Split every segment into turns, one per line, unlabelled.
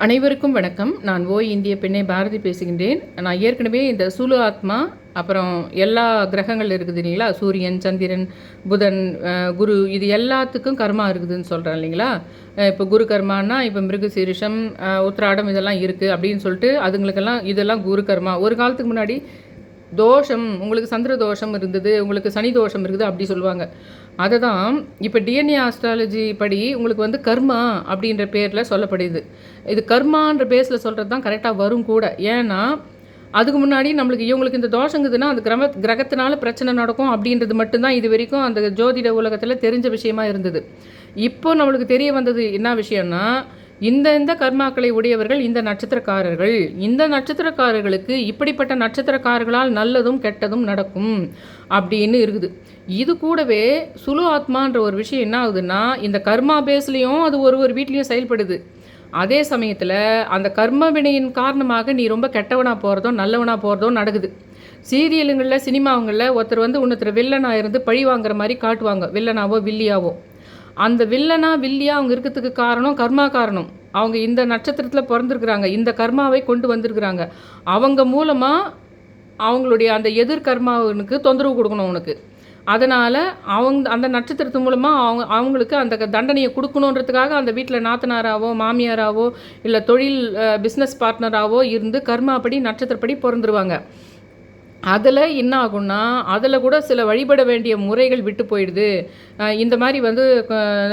அனைவருக்கும் வணக்கம். நான் ஓய் இந்திய பெண்ணை பாரதி பேசுகின்றேன். நான் ஏற்கனவே இந்த சூலு ஆத்மா, அப்புறம் எல்லா கிரகங்கள் இருக்குது இல்லைங்களா, சூரியன், சந்திரன், புதன், குரு, இது எல்லாத்துக்கும் கர்மா இருக்குதுன்னு சொல்கிறேன் இல்லைங்களா. இப்போ குரு கர்மானா இப்போ மிருகசீரிஷம், உத்திராடம் இதெல்லாம் இருக்குது அப்படின்னு சொல்லிட்டு அதுங்களுக்கெல்லாம் இதெல்லாம் குரு கர்மா. ஒரு காலத்துக்கு முன்னாடி தோஷம், உங்களுக்கு சந்திர தோஷம் இருந்தது, உங்களுக்கு சனி தோஷம் இருக்குது அப்படி சொல்லுவாங்க. அதை தான் இப்போ டிஎன்ஏ ஆஸ்ட்ராலஜி படி உங்களுக்கு வந்து கர்மா அப்படின்ற பேரில் சொல்லப்படுது. இது கர்மான்ற பேஸில் சொல்கிறது தான் கரெக்டாக வரும் கூட. ஏன்னா அதுக்கு முன்னாடி நம்மளுக்கு இவங்களுக்கு இந்த தோஷங்குதுன்னா அது கிரகத்தினால பிரச்சனை நடக்கும் அப்படின்றது மட்டும்தான் இது வரைக்கும் அந்த ஜோதிட உலகத்தில் தெரிஞ்ச விஷயமா இருந்தது. இப்போ நம்மளுக்கு தெரிய வந்தது என்ன விஷயம்னா, இந்த கர்மாக்களை உடையவர்கள் இந்த நட்சத்திரக்காரர்கள், இந்த நட்சத்திரக்காரர்களுக்கு இப்படிப்பட்ட நட்சத்திரக்காரர்களால் நல்லதும் கெட்டதும் நடக்கும் அப்படின்னு இருக்குது. இது கூடவே சுலு ஆத்மான்ற ஒரு விஷயம் என்ன ஆகுதுன்னா, இந்த கர்மா பேஸ்லேயும் அது ஒரு வீட்லேயும் செயல்படுது. அதே சமயத்தில் அந்த கர்ம வினையின் காரணமாக நீ ரொம்ப கெட்டவனாக போகிறதோ நல்லவனாக போகிறதோ நடக்குது. சீரியலுங்களில், சினிமாவுங்களில் ஒருத்தர் வந்து இன்னொருத்தர் வில்லனாக இருந்து பழி வாங்குற மாதிரி காட்டுவாங்க, வில்லனாவோ வில்லியாவோ. அந்த வில்லனா வில்லியா அவங்க இருக்கிறதுக்கு காரணம் கர்மா காரணம். அவங்க இந்த நட்சத்திரத்தில் பிறந்திருக்கிறாங்க, இந்த கர்மாவை கொண்டு வந்திருக்கிறாங்க. அவங்க மூலமாக அவங்களுடைய அந்த எதிர் கர்மாவனுக்கு தொந்தரவு கொடுக்கணும் அவனுக்கு. அதனால் அந்த நட்சத்திரத்து மூலமாக அவங்களுக்கு அந்த தண்டனையை கொடுக்கணுன்றதுக்காக அந்த வீட்டில் நாத்தனாராவோ மாமியாராவோ இல்லை தொழில் பிஸ்னஸ் பார்ட்னராகவோ இருந்து கர்மாப்படி நட்சத்திரப்படி பிறந்துருவாங்க. அதில் என்ன ஆகும்னா, அதில் கூட சில வழிபட வேண்டிய முறைகள் விட்டு போயிடுது. இந்த மாதிரி வந்து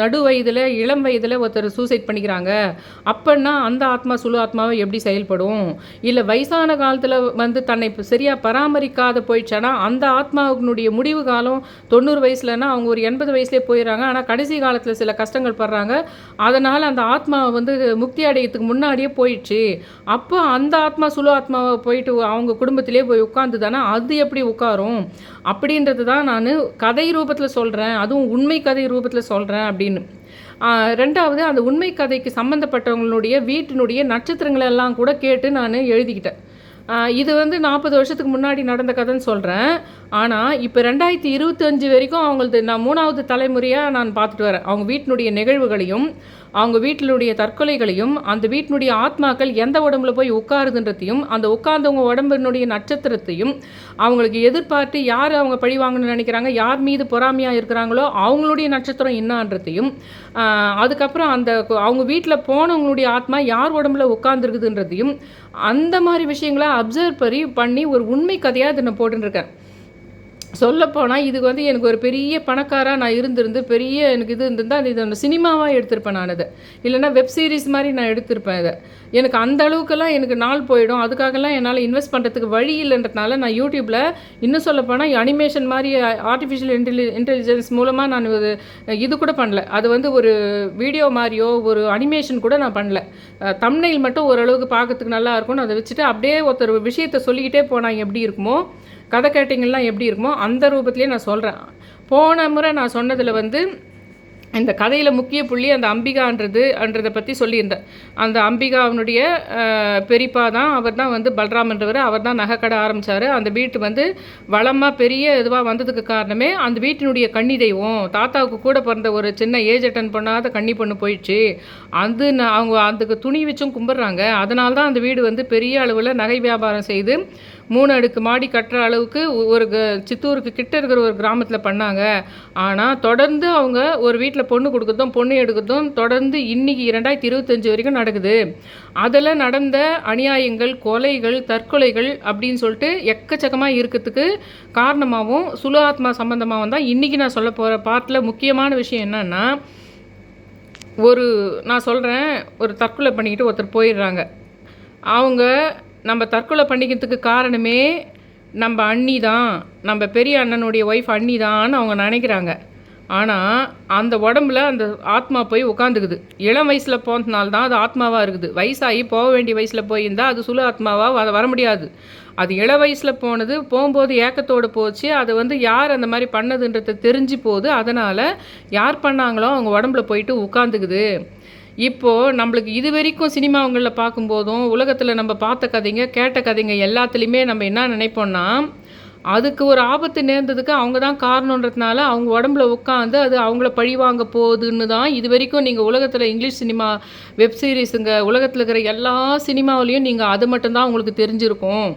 நடு வயதில் இளம் வயதில் ஒருத்தர் சூசைட் பண்ணிக்கிறாங்க அப்படின்னா அந்த ஆத்மா சுலு ஆத்மாவை எப்படி செயல்படும்? இல்லை வயசான காலத்தில் வந்து தன்னை சரியாக பராமரிக்காத போயிடுச்சானா அந்த ஆத்மாவுடைய முடிவு காலம் 90 வயசுலன்னா அவங்க ஒரு 80 வயசுலேயே போயிடுறாங்க. ஆனால் கடைசி காலத்தில் சில கஷ்டங்கள் படுறாங்க. அதனால் அந்த ஆத்மா வந்து முக்தி அடையத்துக்கு முன்னாடியே போயிடுச்சு. அப்போ அந்த ஆத்மா சுலு ஆத்மாவை போயிட்டு அவங்க குடும்பத்திலே போய் உட்காந்து தானே அது எப்படி உட்காரும் அப்படின்றது தான் நான் கதை ரூபத்தில் சொல்கிறேன், அதுவும் உண்மை கதை ரூபத்தில் சொல்கிறேன் அப்படின்னு. ரெண்டாவது, அந்த உண்மை கதைக்கு சம்மந்தப்பட்டவங்களுடைய வீட்டினுடைய நட்சத்திரங்களெல்லாம் கூட கேட்டு நான் எழுதிக்கிட்டேன். இது வந்து 40 வருஷத்துக்கு முன்னாடி நடந்த கதைன்னு சொல்கிறேன். ஆனால் இப்போ 2025 வரைக்கும் அவங்களது நான் 3வது தலைமுறையாக நான் பார்த்துட்டு வரேன். அவங்க வீட்டினுடைய நிகழ்வுகளையும் அவங்க வீட்டினுடைய தற்கொலைகளையும் அந்த வீட்டினுடைய ஆத்மாக்கள் எந்த உடம்புல போய் உட்காருதுன்றதையும் அந்த உட்கார்ந்தவங்க உடம்பினுடைய நட்சத்திரத்தையும் அவங்களுக்கு எதிர்பார்த்து யார் அவங்க பழி வாங்கணும்னு நினைக்கிறாங்க, யார் மீது பொறாமையாக இருக்கிறாங்களோ அவங்களுடைய நட்சத்திரம் என்னான்றதையும், அதுக்கப்புறம் அந்த அவங்க வீட்டில் போனவங்களுடைய ஆத்மா யார் உடம்புல உட்கார்ந்துருக்குதுன்றதையும் அந்த மாதிரி விஷயங்களை அப்சர்வ் பண்ணி ஒரு உண்மை கதையாக இதை நான் போட்டுருக்கேன். சொல்லப்போனால் இதுக்கு வந்து எனக்கு ஒரு பெரிய பணக்காராக நான் இருந்து பெரிய எனக்கு இது இருந்திருந்தால் இது அந்த சினிமாவாக எடுத்திருப்பேன் நான் இதை, இல்லைனா வெப் சீரிஸ் மாதிரி நான் எடுத்திருப்பேன் இதை. எனக்கு அந்த அளவுக்கெல்லாம் எனக்கு நாள் போயிடும். அதுக்காகலாம் என்னால் இன்வெஸ்ட் பண்ணுறதுக்கு வழி இல்லைன்றதுனால நான் யூடியூப்பில் இன்னும் சொல்லப்போனால் அனிமேஷன் மாதிரி ஆர்டிஃபிஷியல் இன்டெலிஜென்ஸ் மூலமாக நான் இது கூட பண்ணல. அது வந்து ஒரு வீடியோ மாதிரியோ ஒரு அனிமேஷன் கூட நான் பண்ணல. தம்ப்நெயில் மட்டும் ஓரளவுக்கு பார்க்கறதுக்கு நல்லா இருக்கும்னு அதை வச்சுட்டு அப்படியே ஒருத்தர் விஷயத்தை சொல்லிக்கிட்டே போனால் எப்படி இருக்குமோ, கதை கேட்டிங்கெல்லாம் எப்படி இருக்குமோ அந்த ரூபத்திலே நான் சொல்கிறேன். போன முறை நான் சொன்னதில் வந்து இந்த கதையில் முக்கிய புள்ளி அந்த அம்பிகான்றதை பற்றி சொல்லியிருந்தேன். அந்த அம்பிகாவினுடைய பெரியப்பா தான், அவர் தான் வந்து பல்ராம்ன்றவர், அவர் தான் நகைக்கடை ஆரம்பித்தார். அந்த வீட்டு வந்து வளமாக பெரிய இதுவாக வந்ததுக்கு காரணமே அந்த வீட்டினுடைய கன்னி தெய்வம். தாத்தாவுக்கு கூட பிறந்த ஒரு சின்ன ஏஜ் அட்டன் பண்ணாத கன்னி பொண்ணு போயிடுச்சு. அவங்க அதுக்கு துணி வச்சும் கும்பிட்றாங்க. அதனால தான் அந்த வீடு வந்து பெரிய அளவில் நகை வியாபாரம் செய்து 3 அடுக்கு மாடி கட்டுற அளவுக்கு ஒரு சித்தூருக்கு கிட்ட இருக்கிற ஒரு கிராமத்தில் பண்ணாங்க. ஆனால் தொடர்ந்து அவங்க ஒரு வீட்டில் பொண்ணு கொடுக்குறதும் பொண்ணு எடுக்கிறதும் தொடர்ந்து இன்றைக்கி 2025 வரைக்கும் நடக்குது. அதில் நடந்த அநியாயங்கள், கொலைகள், தற்கொலைகள் அப்படின்னு சொல்லிட்டு எக்கச்சக்கமாக இருக்கிறதுக்கு காரணமாகவும் சுலு ஆத்மா சம்பந்தமாகவும் தான் இன்றைக்கி நான் சொல்ல போகிற பார்ட்டில் முக்கியமான விஷயம் என்னன்னா, நான் சொல்கிறேன், ஒரு தற்கொலை பண்ணிக்கிட்டு ஒருத்தர் போயிடுறாங்க. அவங்க நம்ம தற்கொலை பண்ணிக்கிறதுக்கு காரணமே நம்ம அண்ணி தான், நம்ம பெரிய அண்ணனுடைய ஒய்ஃப் அண்ணி தான்னு அவங்க நினைக்கிறாங்க. ஆனால் அந்த உடம்புல அந்த ஆத்மா போய் உட்காந்துக்குது. இளம் வயசில் போனதுனால தான் அது ஆத்மாவாக இருக்குது. வயசாகி போக வேண்டிய வயசில் போயிருந்தால் அது சுலு ஆத்மாவாக வர முடியாது. அது இள வயசில் போகும்போது ஏக்கத்தோடு போச்சு. அது வந்து யார் அந்த மாதிரி பண்ணதுன்றதை தெரிஞ்சு போகுது. அதனால் யார் பண்ணாங்களோ அவங்க உடம்புல போயிட்டு உட்காந்துக்குது. இப்போது நம்மளுக்கு இது வரைக்கும் சினிமாங்களில் பார்க்கும்போதும் உலகத்தில் நம்ம பார்த்த கதைங்க கேட்ட கதைங்க எல்லாத்துலேயுமே நம்ம என்ன நினைப்போம்னா, அதுக்கு ஒரு ஆபத்து நேர்ந்ததுக்கு அவங்க தான் காரணன்றதுனால அவங்க உடம்புல உட்காந்து அது அவங்கள பழிவாங்க போகுதுன்னு தான் இது வரைக்கும் நீங்கள் உலகத்தில் இங்கிலீஷ் சினிமா வெப் சீரிஸுங்க உலகத்தில் இருக்கிற எல்லா சினிமாவிலையும் நீங்கள் அது மட்டும்தான் உங்களுக்கு தெரிஞ்சிருக்கும்.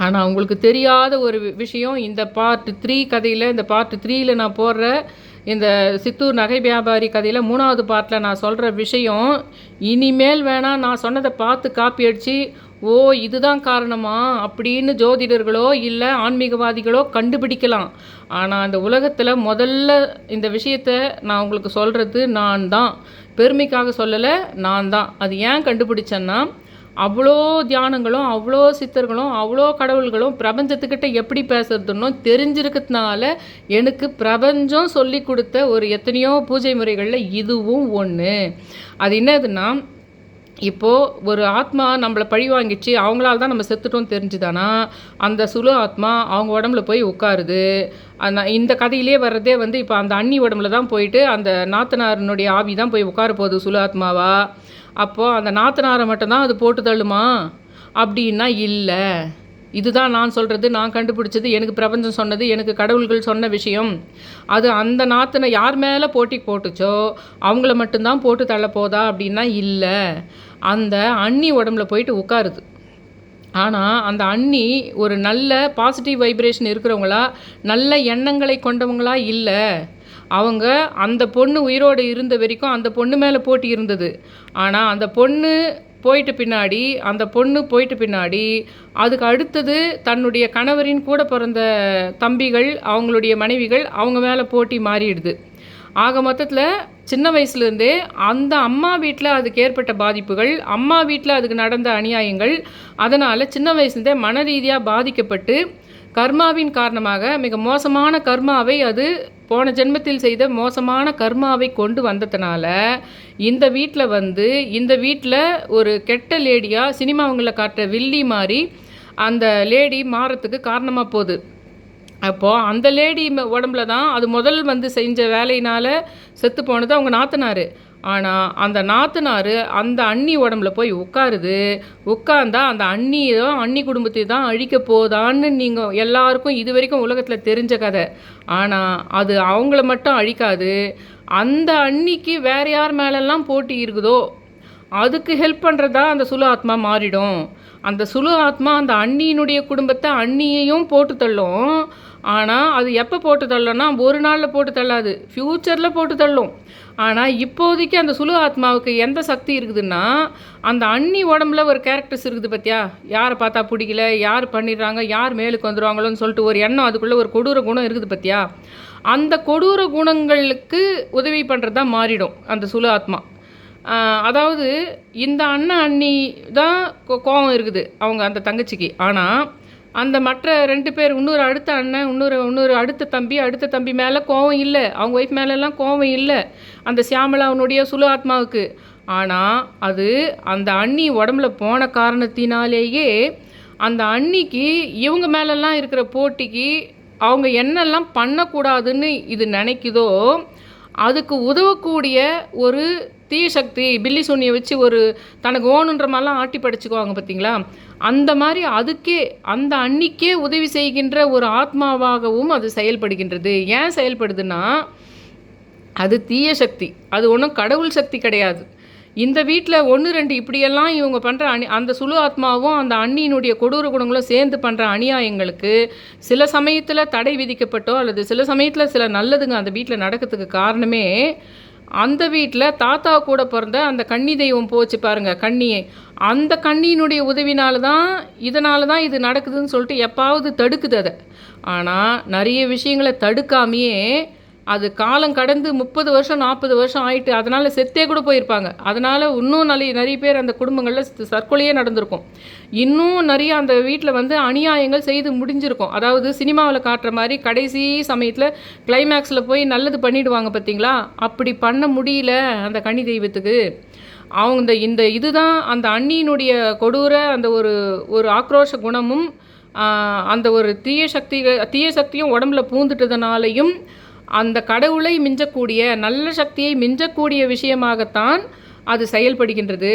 ஆனால் அவங்களுக்கு தெரியாத ஒரு விஷயம் இந்த பார்ட் 3 கதையில், இந்த பார்ட் 3ல் நான் போடுற இந்த சித்தூர் நகை வியாபாரி கதையில் 3வது பார்ட்டில் நான் சொல்கிற விஷயம், இனிமேல் வேணால் நான் சொன்னதை பார்த்து காப்பி அடித்து ஓ இதுதான் காரணமா அப்படின்னு ஜோதிடர்களோ இல்லை ஆன்மீகவாதிகளோ கண்டுபிடிக்கலாம். ஆனால் அந்த உலகத்தில் முதல்ல இந்த விஷயத்தை நான் உங்களுக்கு சொல்கிறது நான் தான். பெருமைக்காக சொல்லலை, நான் தான். அது ஏன் கண்டுபிடிச்சேன்னா, அவ்வளோ தியானங்களும் அவ்வளோ சித்தர்களும் அவ்வளோ கடவுள்களும் பிரபஞ்சத்துக்கிட்ட எப்படி பேசுறதுன்னு தெரிஞ்சிருக்கிறதுனால எனக்கு பிரபஞ்சம் சொல்லி கொடுத்த ஒரு எத்தனையோ பூஜை முறைகளில் இதுவும் ஒன்று. அது என்னதுன்னா, இப்போது ஒரு ஆத்மா நம்மளை பழி வாங்கிச்சு அவங்களால தான் நம்ம செத்துட்டோம் தெரிஞ்சுதானா அந்த சுலு ஆத்மா அவங்க உடம்புல போய் உட்காருது. இந்த கதையிலே வர்றதே வந்து இப்போ அந்த அண்ணி உடம்புல தான் போயிட்டு அந்த நாத்தனாரனுடைய ஆவி தான் போய் உட்கார போகுது சுலு ஆத்மாவா. அப்போது அந்த நாத்தனாரை மட்டும்தான் அது போட்டு தள்ளுமா அப்படின்னா இல்லை. இதுதான் நான் சொல்கிறது, நான் கண்டுபிடிச்சது, எனக்கு பிரபஞ்சம் சொன்னது, எனக்கு கடவுள்கள் சொன்ன விஷயம். அது அந்த நாத்தனை யார் மேலே போட்டி போட்டுச்சோ அவங்கள மட்டும்தான் போட்டு தள்ள போதா அப்படின்னா இல்லை. அந்த அண்ணி உடம்புல போயிட்டு உட்காருது. ஆனால் அந்த அண்ணி ஒரு நல்ல பாசிட்டிவ் வைப்ரேஷன் இருக்கிறவங்களா நல்ல எண்ணங்களை கொண்டவங்களா இல்லை. அவங்க அந்த பொண்ணு உயிரோடு இருந்த வரைக்கும் அந்த பொண்ணு மேலே போட்டி இருந்தது. ஆனால் அந்த பொண்ணு போயிட்டு பின்னாடி அதுக்கு அடுத்தது தன்னுடைய கணவரின் கூட பிறந்த தம்பிகள் அவங்களுடைய மனைவிகள் அவங்க மேலே போட்டி மாறிடுது. ஆக மொத்தத்தில் சின்ன வயசுலேருந்தே அந்த அம்மா வீட்டில் அதுக்கு ஏற்பட்ட பாதிப்புகள், அம்மா வீட்டில் அதுக்கு நடந்த அநியாயங்கள், அதனால் சின்ன வயசுலேருந்தே மன ரீதியாக பாதிக்கப்பட்டு கர்மாவின் காரணமாக மிக மோசமான கர்மாவை அது போன ஜென்மத்தில் செய்த மோசமான கர்மாவை கொண்டு வந்ததுனால இந்த வீட்டில் ஒரு கெட்ட லேடியாக சினிமாவுங்களில் காட்டுற வில்லி மாதிரி அந்த லேடி மாறத்துக்கு காரணமாக போகுது. அப்போது அந்த லேடி உடம்புல தான் அது முதல் செஞ்ச வேலையினால் செத்து போனது அவங்க நாத்தனார். ஆனால் அந்த நாத்தனார் அந்த அண்ணி உடம்புல போய் உட்கார்ந்தா அந்த அண்ணி குடும்பத்தை தான் அழிக்க போதான்னு நீங்கள் எல்லாருக்கும் இது வரைக்கும் உலகத்தில் தெரிஞ்ச கதை. ஆனால் அது அவங்கள மட்டும் அழிக்காது. அந்த அண்ணிக்கு வேறு யார் மேலெல்லாம் போட்டி இருக்குதோ அதுக்கு ஹெல்ப் பண்ணுறதா அந்த சுலு ஆத்மா மாறிடும். அந்த சுலு ஆத்மா அந்த அண்ணியினுடைய குடும்பத்தை அண்ணியையும் போட்டு தள்ளும். ஆனால் அது எப்போ போட்டு தள்ளோன்னா ஒரு நாளில் போட்டு தள்ளாது, ஃப்யூச்சரில் போட்டு தள்ளும். ஆனால் இப்போதைக்கு அந்த சுலு ஆத்மாவுக்கு எந்த சக்தி இருக்குதுன்னா, அந்த அண்ணி உடம்புல ஒரு கேரக்டர்ஸ் இருக்குது பார்த்தியா, யாரை பார்த்தா பிடிக்கல, யார் பண்ணிடுறாங்க, யார் மேலுக்கு வந்துடுவாங்களோன்னு சொல்லிட்டு ஒரு எண்ணம், அதுக்குள்ளே ஒரு கொடூர குணம் இருக்குது பார்த்தியா, அந்த கொடூர குணங்களுக்கு உதவி பண்ணுறது தான் மாறிடும் அந்த சுலு ஆத்மா. அதாவது இந்த அண்ணி தான் கோபம் இருக்குது அவங்க அந்த தங்கச்சிக்கு. ஆனால் அந்த மற்ற 2 பேர் இன்னொரு அடுத்த அண்ணன் இன்னொரு அடுத்த தம்பி மேலே கோபம் இல்லை, அவங்க ஒய்ஃப் மேலெல்லாம் கோபம் இல்லை அந்த சியாமலாவுடைய சுலு ஆத்மாவுக்கு. ஆனால் அது அந்த அண்ணி உடம்புல போன காரணத்தினாலேயே அந்த அண்ணிக்கு இவங்க மேலெல்லாம் இருக்கிற போட்டிக்கு அவங்க என்னெல்லாம் பண்ணக்கூடாதுன்னு இது நினைக்குதோ அதுக்கு உதவக்கூடிய ஒரு தீய சக்தி பில்லி சூனியை வச்சு ஒரு தனக்கு ஓணுன்ற மாதிரிலாம் ஆட்டி படிச்சுக்குவாங்க பார்த்தீங்களா, அந்த மாதிரி அதுக்கே அந்த அன்னிக்கே உதவி செய்கின்ற ஒரு ஆத்மாவாகவும் அது செயல்படுகின்றது. ஏன் செயல்படுதுன்னா அது தீய சக்தி, அது ஒன்றும் கடவுள் சக்தி கிடையாது. இந்த வீட்டில் 1-2 இப்படியெல்லாம் இவங்க பண்ணுற அந்த சுலு ஆத்மாவும் அந்த அண்ணியினுடைய கொடூர குணங்களும் சேர்ந்து பண்ணுற அநியாயங்களுக்கு சில சமயத்தில் தடை விதிக்கப்பட்டோ அல்லது சில சமயத்தில் சில நல்லதுங்க அந்த வீட்டில் நடக்கிறதுக்கு காரணமே அந்த வீட்டில் தாத்தா கூட பிறந்த அந்த கன்னி தெய்வம் போச்சு பாருங்கள், கன்னியை, அந்த கன்னியினுடைய உதவினால தான் இது நடக்குதுன்னு சொல்லிட்டு எப்பாவது தடுக்குது அதை. ஆனால் நிறைய விஷயங்களை தடுக்காமையே அது காலம் கடந்து 30 வருஷம் 40 வருஷம் ஆயிட்டு அதனால் செத்தே கூட போயிருப்பாங்க. அதனால் இன்னும் நிறைய பேர் அந்த குடும்பங்களில் தற்கொலையே நடந்திருக்கும். இன்னும் நிறைய அந்த வீட்டில் அநியாயங்கள் செய்து முடிஞ்சிருக்கும். அதாவது சினிமாவில் காட்டுற மாதிரி கடைசி சமயத்தில் கிளைமேக்ஸில் போய் நல்லது பண்ணிவிடுவாங்க பார்த்தீங்களா, அப்படி பண்ண முடியல அந்த கன்னி தெய்வத்துக்கு. அவங்க இதுதான் அந்த அண்ணியினுடைய கொடூர அந்த ஒரு ஆக்ரோஷ குணமும் அந்த ஒரு தீய சக்தியும் உடம்புல பூந்துட்டதுனாலையும் அந்த கடவுளை மிஞ்சக்கூடிய நல்ல சக்தியை மிஞ்சக்கூடிய விஷயமாகத்தான் அது செயல்படுகின்றது.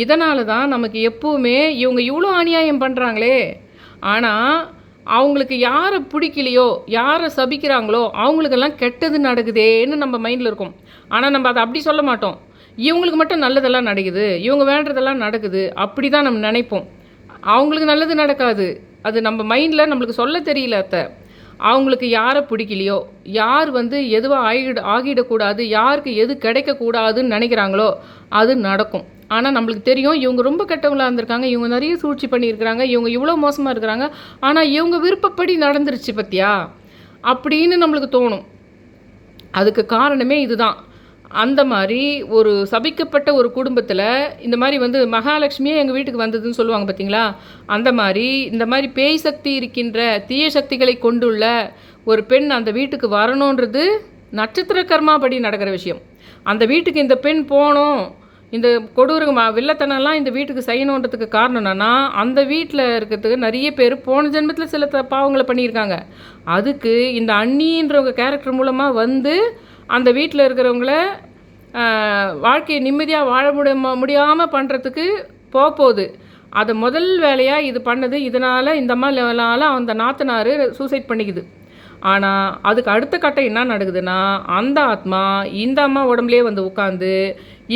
இதனால தான் நமக்கு எப்பவுமே இவங்க இவ்வளோ அநியாயம் பண்ணுறாங்களே, ஆனால் அவங்களுக்கு யாரை பிடிக்கலையோ, யாரை சபிக்கிறாங்களோ அவங்களுக்கெல்லாம் கெட்டது நடக்குதேன்னு நம்ம மைண்டில் இருக்கும். ஆனால் நம்ம அதை அப்படி சொல்ல மாட்டோம். இவங்களுக்கு மட்டும் நல்லதெல்லாம் நடக்குது, இவங்க வேண்டதெல்லாம் நடக்குது, அப்படி தான் நம்ம நினைப்போம். அவங்களுக்கு நல்லது நடக்காது. அது நம்ம மைண்டில் நம்மளுக்கு சொல்ல தெரியல அத்தை. அவங்களுக்கு யாரை பிடிக்கலையோ, யார் எதுவாக ஆகிடக்கூடாது, யாருக்கு எது கிடைக்கக்கூடாதுன்னு நினைக்கிறாங்களோ அது நடக்கும். ஆனால் நம்மளுக்கு தெரியும் இவங்க ரொம்ப கெட்டவங்களாக இருந்திருக்காங்க, இவங்க நிறைய சூழ்ச்சி பண்ணியிருக்கிறாங்க, இவங்க இவ்வளோ மோசமாக இருக்கிறாங்க, ஆனால் இவங்க விருப்பப்படி நடந்துருச்சு பத்தியா அப்படின்னு நம்மளுக்கு தோணும். அதுக்கு காரணமே இதுதான். அந்த மாதிரி ஒரு சபிக்கப்பட்ட ஒரு குடும்பத்தில் இந்த மாதிரி மகாலட்சுமியே எங்கள் வீட்டுக்கு வந்ததுன்னு சொல்லுவாங்க பார்த்தீங்களா. அந்த மாதிரி இந்த மாதிரி பேய் சக்தி இருக்கின்ற தீய சக்திகளை கொண்டுள்ள ஒரு பெண் அந்த வீட்டுக்கு வரணுன்றது நட்சத்திர கர்மாபடி நடக்கிற விஷயம். அந்த வீட்டுக்கு இந்த பெண் போகணும், இந்த கொடூர வில்லத்தனம்லாம் இந்த வீட்டுக்கு செய்யணுன்றதுக்கு காரணம் என்னன்னா, அந்த வீட்டில் இருக்கிறதுக்கு நிறைய பேர் போன ஜென்மத்தில் சில பாவங்களை பண்ணியிருக்காங்க. அதுக்கு இந்த அண்ணின்றவங்க கேரக்டர் மூலமாக அந்த வீட்டில் இருக்கிறவங்கள வாழ்க்கையை நிம்மதியாக வாழ முடியாமல் பண்ணுறதுக்கு போகுது. அதை முதல் வேலையாக இது பண்ணது. இதனால் இந்த அம்மாவால் அந்த நாத்தனார் சூசைட் பண்ணிக்குது. ஆனால் அதுக்கு அடுத்த கட்டம் என்ன நடக்குதுன்னா, அந்த ஆத்மா இந்த அம்மா உடம்புலேயே உட்காந்து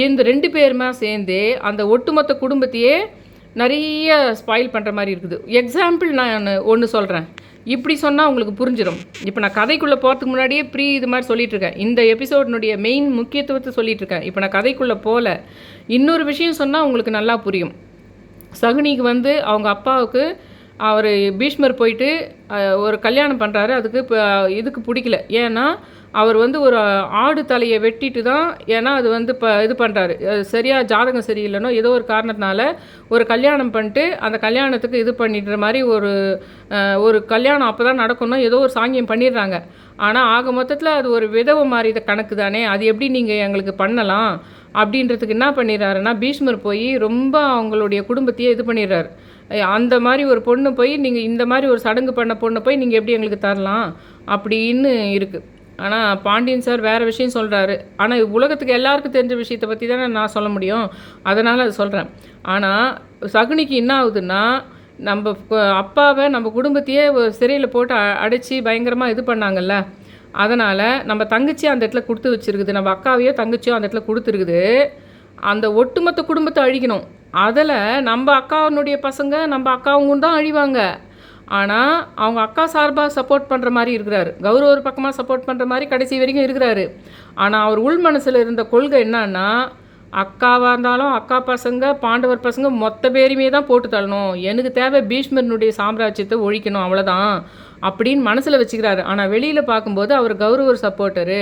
இந்த 2 பேருமே சேர்ந்து அந்த ஒட்டுமொத்த குடும்பத்தையே நிறைய ஸ்பாயில் பண்ணுற மாதிரி இருக்குது. எக்ஸாம்பிள் நான் ஒன்று சொல்கிறேன், இப்படி சொன்னால் உங்களுக்கு புரிஞ்சிடும். இப்போ நான் கதைக்குள்ளே போகிறதுக்கு முன்னாடியே இது மாதிரி சொல்லிகிட்ருக்கேன். இந்த எபிசோடினுடைய மெயின் முக்கியத்துவத்தை சொல்லிகிட்ருக்கேன். இப்போ நான் கதைக்குள்ளே போகல, இன்னொரு விஷயம் சொன்னால் உங்களுக்கு நல்லா புரியும். சகுனிக்கு அவங்க அப்பாவுக்கு அவர் பீஷ்மர் போயிட்டு ஒரு கல்யாணம் பண்ணுறாரு. அதுக்கு இதுக்கு பிடிக்கல. ஏன்னா அவர் ஒரு ஆடு தலையை வெட்டிட்டு தான், ஏன்னா அது இது பண்ணுறாரு, சரியாக ஜாதகம் சரியில்லைனோ ஏதோ ஒரு காரணத்தினால ஒரு கல்யாணம் பண்ணிட்டு அந்த கல்யாணத்துக்கு இது பண்ணிடுற மாதிரி ஒரு கல்யாணம் அப்போ தான் நடக்கணும், ஏதோ ஒரு சாங்கியம் பண்ணிடுறாங்க. ஆனால் ஆக மொத்தத்தில் அது ஒரு விதவை மாதிரி இதை கணக்கு தானே, அது எப்படி நீங்கள் எங்களுக்கு பண்ணலாம் அப்படின்றதுக்கு என்ன பண்ணிடுறாருன்னா, பீஷ்மர் போய் ரொம்ப அவங்களுடைய குடும்பத்தையே இது பண்ணிடுறாரு. அந்த மாதிரி ஒரு பொண்ணு போய் நீங்கள் இந்த மாதிரி ஒரு சடங்கு பண்ண பொண்ணை போய் நீங்கள் எப்படி எங்களுக்கு தரலாம் அப்படின்னு இருக்குது. ஆனால் பாண்டியன் சார் வேறு விஷயம் சொல்கிறாரு. ஆனால் உலகத்துக்கு எல்லாருக்கும் தெரிஞ்ச விஷயத்தை பற்றி தானே நான் சொல்ல முடியும், அதனால் அது சொல்கிறேன். ஆனால் சகுனிக்கு என்ன ஆகுதுன்னா, நம்ம அப்பாவை நம்ம குடும்பத்தையே சிறையில் போட்டு அடைச்சி பயங்கரமாக இது பண்ணாங்கல்ல, அதனால் நம்ம தங்கச்சி அந்த இடத்துல கொடுத்து வச்சுருக்குது, நம்ம அக்காவையோ தங்கச்சியோ அந்த இடத்துல கொடுத்துருக்குது. அந்த ஒட்டுமொத்த குடும்பத்தை அழிக்கணும். அதில் நம்ம அக்காவுடைய பசங்க நம்ம அக்காவும் தான் அழிவாங்க. ஆனால் அவங்க அக்கா சார்பாக சப்போர்ட் பண்ணுற மாதிரி இருக்கிறாரு, கௌரவ ஒரு பக்கமாக சப்போர்ட் பண்ணுற மாதிரி கடைசி வரைக்கும் இருக்கிறாரு. ஆனால் அவர் உள் மனசில் இருந்த கொள்கை என்னன்னா, அக்காவாக இருந்தாலும் அக்கா பசங்க பாண்டவர் பசங்க மொத்த பேருமே தான் போட்டு தள்ளணும், எனக்கு தேவை பீஷ்மரனுடைய சாம்ராஜ்யத்தை ஒழிக்கணும், அவ்வளோதான் அப்படின்னு மனசில் வச்சுக்கிறாரு. ஆனால் வெளியில் பார்க்கும்போது அவர் கௌரவர் சப்போர்ட்டரு,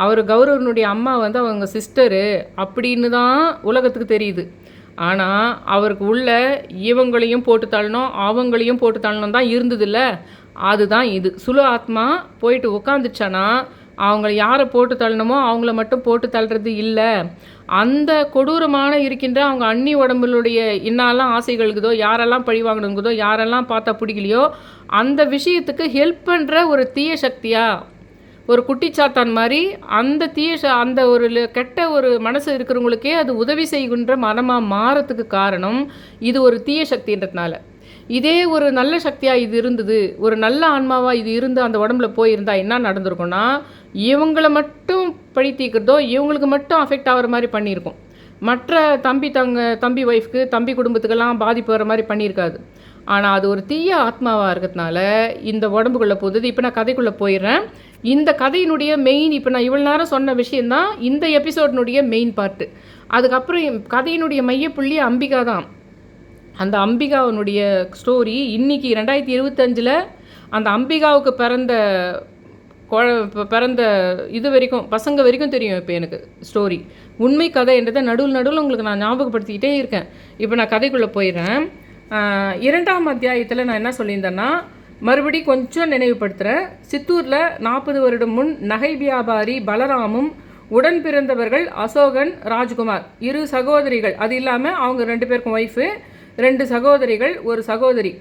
அவர் கௌரவனுடைய அம்மா அவங்க சிஸ்டரு அப்படின்னு தான் உலகத்துக்கு தெரியுது. ஆனால் அவருக்கு உள்ள இவங்களையும் போட்டு தள்ளணும் அவங்களையும் போட்டு தள்ளணும் தான் இருந்ததில்ல. அதுதான் இது. சுலு ஆத்மா போயிட்டு உட்காந்துச்சானா அவங்கள யாரை போட்டு தள்ளணுமோ அவங்கள மட்டும் போட்டு தள்ளுறது இல்லை. அந்த கொடூரமான இருக்கின்ற அவங்க அண்ணி உடம்புடைய இன்னாலாம் ஆசைகளுக்குதோ, யாரெல்லாம் பழி வாங்கணுங்குதோ, யாரெல்லாம் பார்த்தா பிடிக்கலையோ அந்த விஷயத்துக்கு ஹெல்ப் பண்ணுற ஒரு தீய சக்தியாக, ஒரு குட்டிச்சாத்தான் மாதிரி அந்த அந்த ஒரு கெட்ட ஒரு மனசு இருக்கிறவங்களுக்கே அது உதவி செய்கின்ற மனமாக மாறத்துக்கு காரணம் இது ஒரு தீய சக்தின்றதுனால. இதே ஒரு நல்ல சக்தியாக இது இருந்தது, ஒரு நல்ல ஆன்மாவாக இது இருந்து அந்த உடம்புல போயிருந்தா என்ன நடந்திருக்கும்னா, இவங்களை மட்டும் பழி தீக்கிறதோ இவங்களுக்கு மட்டும் அஃபெக்ட் ஆகிற மாதிரி பண்ணியிருக்கும். மற்ற தம்பி ஒய்ஃப்க்கு தம்பி குடும்பத்துக்கெல்லாம் பாதிப்பு வர மாதிரி பண்ணியிருக்காது. ஆனால் அது ஒரு தீய ஆத்மாவாக இருக்கிறதுனால இந்த உடம்புக்குள்ளே போகுது. இப்போ நான் கதைக்குள்ளே போயிடுறேன். இந்த கதையினுடைய மெயின், இப்போ நான் இவ்வளோ நேரம் சொன்ன விஷயந்தான் இந்த எபிசோடினுடைய மெயின் பார்ட்டு. அதுக்கப்புறம் கதையினுடைய மையப்புள்ளி அம்பிகா தான். அந்த அம்பிகாவினுடைய ஸ்டோரி இன்றைக்கி 2025 அந்த அம்பிகாவுக்கு பிறந்த இது வரைக்கும் பசங்க வரைக்கும் தெரியும் இப்போ எனக்கு ஸ்டோரி. உண்மை கதைன்றதை நடுவில் உங்களுக்கு நான் ஞாபகப்படுத்திக்கிட்டே இருக்கேன். இப்போ நான் கதைக்குள்ளே போயிடுறேன். 2ஆம் அத்தியாயத்தில் நான் என்ன சொல்லியிருந்தேன்னா, மறுபடி கொஞ்சம் நினைவுபடுத்துகிறேன். சித்தூரில் 40 வருடம் முன் நகை வியாபாரி பலராமும் உடன் பிறந்தவர்கள் அசோகன், ராஜ்குமார், 2 சகோதரிகள், அது இல்லாமல் அவங்க 2 பேருக்கும் ஒய்ஃபு, 2 சகோதரிகள், ஒரு சகோதரி.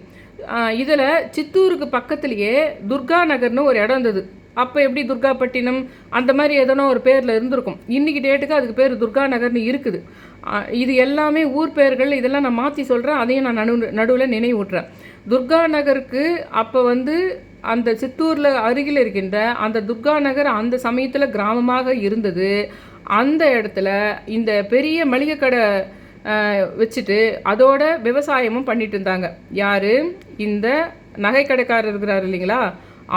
இதில் சித்தூருக்கு பக்கத்துலேயே துர்கா நகர்னு ஒரு இடம் இருந்தது. அப்போ எப்படி துர்காப்பட்டினம் அந்த மாதிரி எதனோ ஒரு பேரில் இருந்திருக்கும். இன்றைக்கி டேட்டுக்கு அதுக்கு பேர் துர்கா நகர்னு இருக்குது. இது எல்லாமே ஊர் பேர்கள், இதெல்லாம் நான் மாற்றி சொல்கிறேன், அதையும் நான் நடுவில் நினைவூட்டுறேன். துர்கா நகருக்கு அப்போ வந்து அந்த சித்தூரில் அருகில் இருக்கின்ற அந்த துர்கா நகர் அந்த சமயத்தில் கிராமமாக இருந்தது. அந்த இடத்துல இந்த பெரிய மளிகை கடை வச்சுட்டு அதோட விவசாயமும் பண்ணிட்டு இருந்தாங்க. யார்? இந்த நகைக்கடைக்காரர் இருக்கிறார் இல்லைங்களா,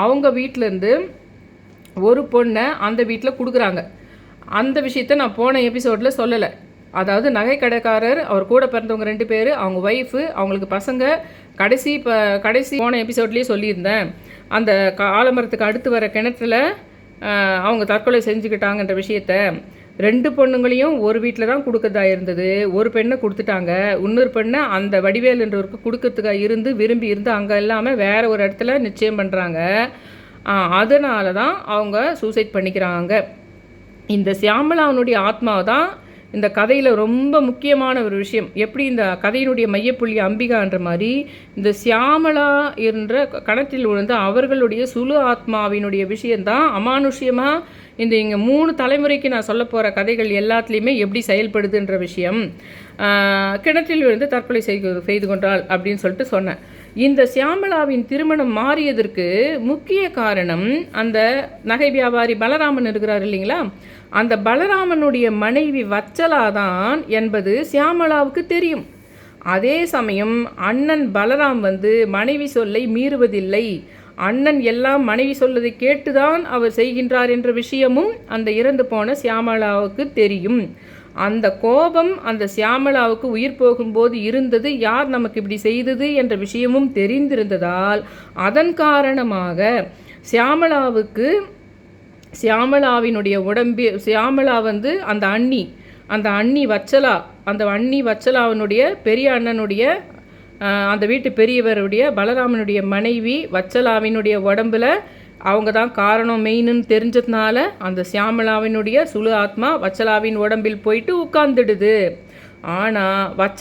அவங்க வீட்டிலேருந்து ஒரு பொண்ணை அந்த வீட்டில் கொடுக்குறாங்க. அந்த விஷயத்த நான் போன எபிசோடில் சொல்லலை. அதாவது நகைக்கடைக்காரர், அவர் கூட பிறந்தவங்க 2 பேர், அவங்க ஒய்ஃபு, அவங்களுக்கு பசங்க. கடைசி போன எபிசோட்லேயே சொல்லியிருந்தேன், அந்த ஆலமரத்துக்கு அடுத்து வர கிணற்றுல அவங்க தற்கொலை செஞ்சுக்கிட்டாங்கன்ற விஷயத்த. 2 பொண்ணுங்களையும் ஒரு வீட்டில் தான் கொடுக்கறதா இருந்தது. ஒரு பெண்ணை கொடுத்துட்டாங்க, இன்னொரு பெண்ணை அந்த வடிவேலுன்றவருக்கு கொடுக்கறதுக்காக விரும்பி இருந்து அங்கே இல்லாமல் வேற ஒரு இடத்துல நிச்சயம் பண்ணுறாங்க. அதனால தான் அவங்க சூசைட் பண்ணிக்கிறாங்க. இந்த சியாமளாவனுடைய ஆத்மாவை தான் இந்த கதையில் ரொம்ப முக்கியமான ஒரு விஷயம். எப்படி இந்த கதையினுடைய மையப்புள்ளி அம்பிகான்ற மாதிரி இந்த சியாமளா என்ற கணத்தில் விழுந்த அவர்களுடைய சுலு ஆத்மாவினுடைய விஷயந்தான் அமானுஷ்யமாக இந்த இங்கே 3 தலைமுறைக்கு நான் சொல்ல போகிற கதைகள் எல்லாத்துலேயுமே எப்படி செயல்படுதுன்ற விஷயம். கிணற்றில் விழுந்து தற்கொலை செய்து கொண்டாள் அப்படின்னு சொல்லிட்டு சொன்னேன். இந்த சியாமளாவின் திருமணம் மாறியதற்கு முக்கிய காரணம் அந்த நகை வியாபாரி பலராமன் இருக்கிறார் இல்லைங்களா, அந்த பலராமனுடைய மனைவி வச்சலாதான் என்பது சியாமளாவுக்கு தெரியும். அதே சமயம் அண்ணன் பலராம் வந்து மனைவி சொல்லை மீறுவதில்லை, அண்ணன் எல்லாம் மனைவி சொல்வதை கேட்டுதான் அவர் செய்கின்றார் என்ற விஷயமும் அந்த இறந்து போன சியாமளாவுக்கு தெரியும். அந்த கோபம் அந்த சியாமளாவுக்கு உயிர் போகும்போது இருந்தது, யார் நமக்கு இப்படி செய்தது என்ற விஷயமும் தெரிந்திருந்ததால் அதன் காரணமாக சியாமளாவினுடைய சியாமளா வந்து அந்த அண்ணி வச்சலாவினுடைய பெரிய அண்ணனுடைய அந்த வீட்டு பெரியவருடைய பலராமனுடைய மனைவி வச்சலாவினுடைய உடம்புல அவங்க தான் காரணம் மெயின்னு தெரிஞ்சதுனால அந்த சியாமளாவினுடைய சுழு ஆத்மா வச்சலாவின் உடம்பில் போயிட்டு உட்கார்ந்துடுது. ஆனால்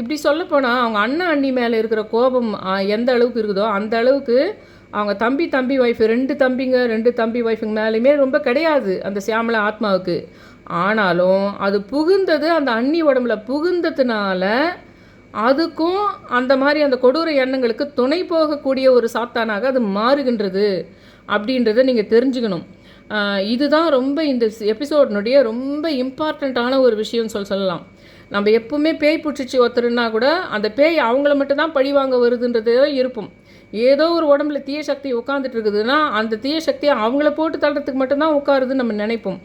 இப்படி சொல்ல போனால் அவங்க அண்ணி மேலே இருக்கிற கோபம் எந்த அளவுக்கு இருக்குதோ அந்த அளவுக்கு அவங்க தம்பி ஒய்ஃபு 2 தம்பி ஒய்ஃபுங்க மேலேயுமே ரொம்ப கிடையாது அந்த சியாமளா ஆத்மாவுக்கு. ஆனாலும் அது புகுந்தது அந்த அண்ணி உடம்புல புகுந்ததுனால அதுக்கும் அந்த மாதிரி அந்த கொடூர எண்ணங்களுக்கு துணை போகக்கூடிய ஒரு சாத்தானாக அது மாறுகின்றது அப்படின்றத நீங்கள் தெரிஞ்சுக்கணும். இதுதான் ரொம்ப இந்த எபிசோடினுடைய ரொம்ப இம்பார்ட்டண்ட்டான ஒரு விஷயம்னு சொல்லலாம். நம்ம எப்பவுமே பேய் பிடிச்சிச்சு ஒருத்தருன்னா கூட அந்த பேய் அவங்கள மட்டும்தான் பழிவாங்க வருதுன்றதே இருப்போம். ஏதோ ஒரு உடம்புல தீய சக்தி உட்காந்துட்டு இருக்குதுன்னா அந்த தீய சக்தியை அவங்கள போட்டு தள்ளுறதுக்கு மட்டும்தான் உட்காருதுன்னு நம்ம நினைப்போம்.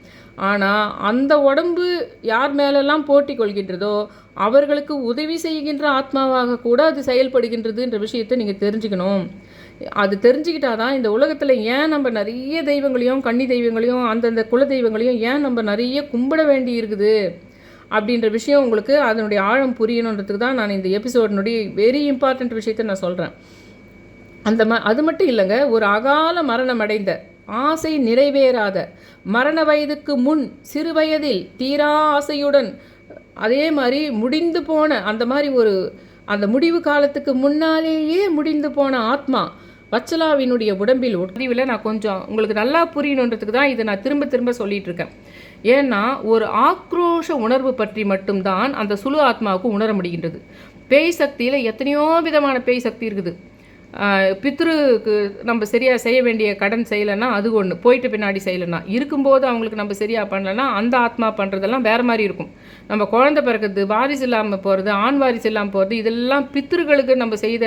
ஆனால் அந்த உடம்பு யார் மேலெல்லாம் போட்டி கொள்கின்றதோ அவர்களுக்கு உதவி செய்கின்ற ஆத்மாவாக கூட அது செயல்படுகின்றதுன்ற விஷயத்தை நீங்கள் தெரிஞ்சுக்கணும். அது தெரிஞ்சுக்கிட்டாதான் இந்த உலகத்தில் ஏன் நம்ம நிறைய தெய்வங்களையும் கன்னி தெய்வங்களையும் அந்தந்த குல தெய்வங்களையும் ஏன் நம்ம நிறைய கும்பிட வேண்டி இருக்குது அப்படின்ற விஷயம் உங்களுக்கு அதனுடைய ஆழம் புரியணுன்றதுக்கு தான் நான் இந்த எபிசோடினுடைய வெரி இம்பார்ட்டண்ட் விஷயத்தை நான் சொல்கிறேன். அது மட்டும் இல்லைங்க, ஒரு அகால மரணம் அடைந்த ஆசை நிறைவேறாத மரண வயதுக்கு முன் சிறு வயதில் தீரா ஆசையுடன் அதே மாதிரி முடிந்து போன அந்த மாதிரி அந்த முடிவு காலத்துக்கு முன்னாலேயே முடிந்து போன ஆத்மா வச்சலாவினுடைய உடம்பில் உடம்பில் நான் கொஞ்சம் உங்களுக்கு நல்லா புரியணுன்றதுக்கு தான் இதை நான் திரும்ப சொல்லிட்டு இருக்கேன். ஏன்னா ஒரு ஆக்ரோஷ உணர்வு பற்றி மட்டும்தான் அந்த சுழு ஆத்மாவுக்கு உணர முடிகின்றது. பேய் சக்தியில் எத்தனையோ விதமான பேய் சக்தி இருக்குது. பித்ருக்கு நம்ம சரியாக செய்ய வேண்டிய கடன் செய்யலைன்னா அது ஒன்று, போயிட்டு பின்னாடி செய்யலைன்னா, இருக்கும்போது அவங்களுக்கு நம்ம சரியாக பண்ணலைன்னா அந்த ஆத்மா பண்ணுறதெல்லாம் வேறு மாதிரி இருக்கும். நம்ம குழந்தை பிறக்கிறது, வாரிசு இல்லாமல் போகிறது, ஆண் வாரிசு இல்லாமல் போகிறது, இதெல்லாம் பித்ருகளுக்கு நம்ம செய்த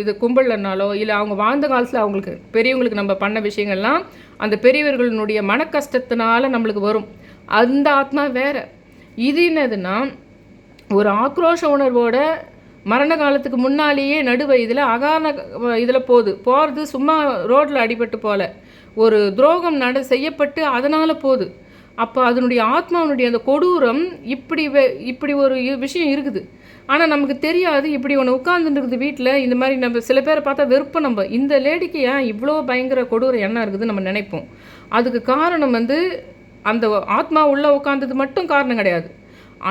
இது கும்பலனாலோ இல்லை அவங்க வாழ்ந்த காலத்தில் அவங்களுக்கு பெரியவங்களுக்கு நம்ம பண்ண விஷயங்கள்லாம் அந்த பெரியவர்களுடைய மன கஷ்டத்தினால நம்மளுக்கு வரும். அந்த ஆத்மா வேறு. இது என்னதுன்னா ஒரு ஆக்ரோஷ உணர்வோட மரண காலத்துக்கு முன்னாலேயே நடு வயதில் அகால இதில் போகிறது சும்மா ரோட்டில் அடிபட்டு போல ஒரு துரோகம் செய்யப்பட்டு அதனால் போகுது. அப்போ அதனுடைய ஆத்மாவனுடைய அந்த கொடூரம் இப்படி ஒரு விஷயம் இருக்குது. ஆனால் நமக்கு தெரியாது. இப்படி ஒன்று உட்கார்ந்துருக்குது வீட்டில். இந்த மாதிரி நம்ம சில பேரை பார்த்தா வெறுப்போம். நம்ம இந்த லேடிக்கு ஏன் இவ்வளோ பயங்கர கொடூர எண்ணம் இருக்குது நம்ம நினைப்போம். அதுக்கு காரணம் அந்த ஆத்மா உள்ளே உட்கார்ந்தது மட்டும் காரணம் கிடையாது.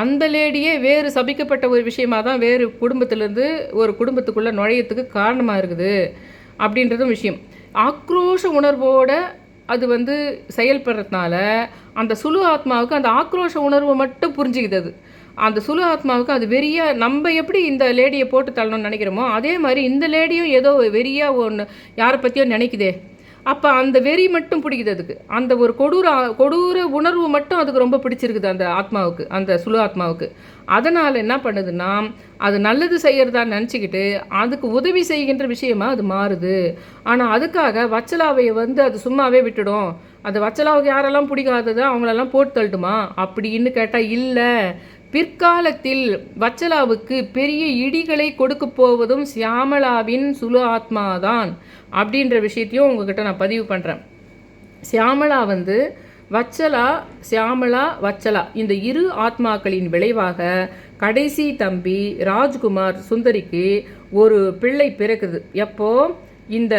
அந்த லேடியே வேறு சபிக்கப்பட்ட ஒரு விஷயமாக தான் வேறு குடும்பத்திலேருந்து ஒரு குடும்பத்துக்குள்ளே நுழையத்துக்கு காரணமாக இருக்குது அப்படின்றதும் விஷயம். ஆக்ரோஷ உணர்வோடு அது செயல்படுறதுனால அந்த சுழு ஆத்மாவுக்கு அந்த ஆக்ரோஷ உணர்வு மட்டும் புரிஞ்சுக்குது. அந்த சுலு ஆத்மாவுக்கு அது வெறியாக நம்ம எப்படி இந்த லேடியை போட்டு தள்ளணும்னு நினைக்கிறோமோ அதே மாதிரி இந்த லேடியும் ஏதோ வெறியாக ஒன்று யாரை பற்றியோ நினைக்குதே. அப்போ அந்த வெறி மட்டும் பிடிக்குது அதுக்கு. அந்த ஒரு கொடூர உணர்வு மட்டும் அதுக்கு ரொம்ப பிடிச்சிருக்குது அந்த ஆத்மாவுக்கு, அந்த சுலு ஆத்மாவுக்கு. அதனால் என்ன பண்ணுதுன்னா அது நல்லது செய்கிறதா நினச்சிக்கிட்டு அதுக்கு உதவி செய்கின்ற விஷயமா அது மாறுது. ஆனால் அதுக்காக வச்சலாவை அது சும்மாவே விட்டுடும். அது வச்சலாவுக்கு யாரெல்லாம் பிடிக்காததோ அவங்களெல்லாம் போட்டு தள்ளட்டுமா அப்படின்னு கேட்டால் இல்லை. பிற்காலத்தில் வச்சலாவுக்கு பெரிய இடிகளை கொடுக்க போவதும் சியாமளாவின் சுலு ஆத்மாதான் அப்படின்ற விஷயத்தையும் உங்ககிட்ட நான் பதிவு பண்ணுறேன். சியாமளா வச்சலா, சியாமளா, வச்சலா இந்த இரு ஆத்மாக்களின் விளைவாக கடைசி தம்பி ராஜ்குமார் சுந்தரிக்கு ஒரு பிள்ளை பிறக்குது. எப்போ இந்த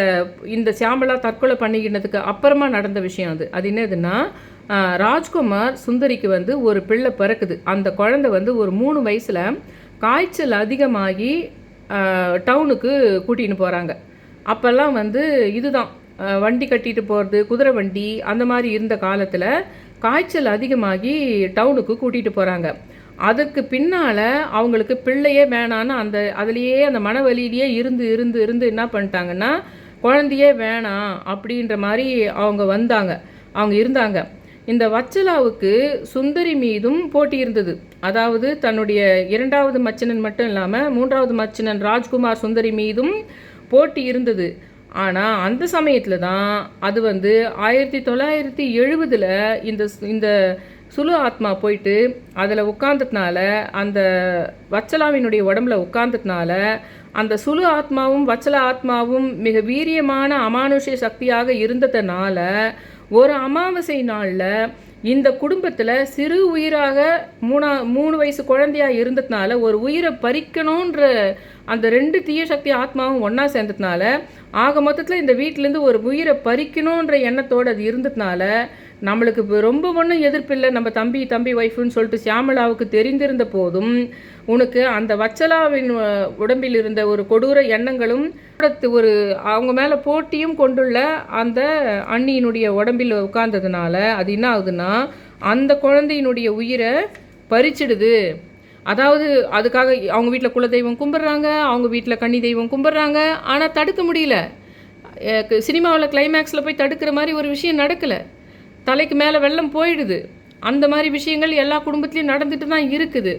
இந்த சியாமளா தற்கொலை பண்ணிக்கினதுக்கு அப்புறமா நடந்த விஷயம் அது என்னதுன்னா, ராஜ்குமார் சுந்தரிக்கு ஒரு பிள்ளை பிறக்குது. அந்த குழந்தை ஒரு 3 வயசில் காய்ச்சல் அதிகமாகி டவுனுக்கு கூட்டின்னு போகிறாங்க. அப்போல்லாம் இதுதான் வண்டி கட்டிட்டு போகிறது, குதிரை வண்டி அந்த மாதிரி இருந்த காலத்தில் காய்ச்சல் அதிகமாகி டவுனுக்கு கூட்டிகிட்டு போகிறாங்க. அதுக்கு பின்னால் அவங்களுக்கு பிள்ளையே வேணான்னு அதுலேயே அந்த மனவலியிலேயே இருந்து என்ன பண்ணிட்டாங்கன்னா, குழந்தையே வேணாம் அப்படின்ற மாதிரி அவங்க இருந்தாங்க. இந்த வச்சலாவுக்கு சுந்தரி மீதும் போட்டி இருந்தது. அதாவது தன்னுடைய 2வது மச்சினன் மட்டும் இல்லாமல் 3வது மச்சினன் ராஜ்குமார் சுந்தரி மீதும் போட்டி இருந்தது. ஆனால் அந்த சமயத்தில் தான் அது 1970 இந்த சுலு ஆத்மா போயிட்டு அதில் உட்கார்ந்ததுனால, அந்த வச்சலாவினுடைய உடம்புல உட்கார்ந்ததுனால அந்த சுலு ஆத்மாவும் வச்சல ஆத்மாவும் மிக வீரியமான அமானுஷ்ய சக்தியாக இருந்ததுனால ஒரு அமாவாசை நாளில் இந்த குடும்பத்தில் சிறு உயிராக 3 வயசு குழந்தையாக இருந்ததுனால ஒரு உயிரை பறிக்கணுன்ற அந்த 2 தீய சக்தி ஆத்மாவும் ஒன்றா சேர்ந்ததுனால, ஆக மொத்தத்தில் இந்த வீட்டிலேருந்து ஒரு உயிரை பறிக்கணுன்ற எண்ணத்தோடு அது இருந்ததுனால நம்மளுக்கு ரொம்ப ஒன்றும் எதிர்ப்பில்லை, நம்ம தம்பி ஒய்ஃபுன்னு சொல்லிட்டு சியாமளாவுக்கு தெரிந்திருந்த போதும் உனக்கு அந்த வச்சலாவின் உடம்பில் இருந்த ஒரு கொடூர எண்ணங்களும் ஒரு அவங்க மேலே போட்டியும் கொண்டுள்ள அந்த அண்ணியினுடைய உடம்பில் உட்கார்ந்ததுனால அது என்ன ஆகுதுன்னா அந்த குழந்தையினுடைய உயிரை பறிச்சிடுது. அதாவது அதுக்காக அவங்க வீட்டில் குலதெய்வம் கும்பிட்றாங்க, அவங்க வீட்டில் கன்னி தெய்வம் கும்பிட்றாங்க. ஆனால் தடுக்க முடியல. சினிமாவில் கிளைமேக்ஸில் போய் தடுக்கிற மாதிரி ஒரு விஷயம் நடக்கலை. தலைக்கு மேலே வெள்ளம் போயிடுது. அந்த மாதிரி விஷயங்கள் எல்லா குடும்பத்துலேயும் நடந்துட்டு தான் இருக்குது.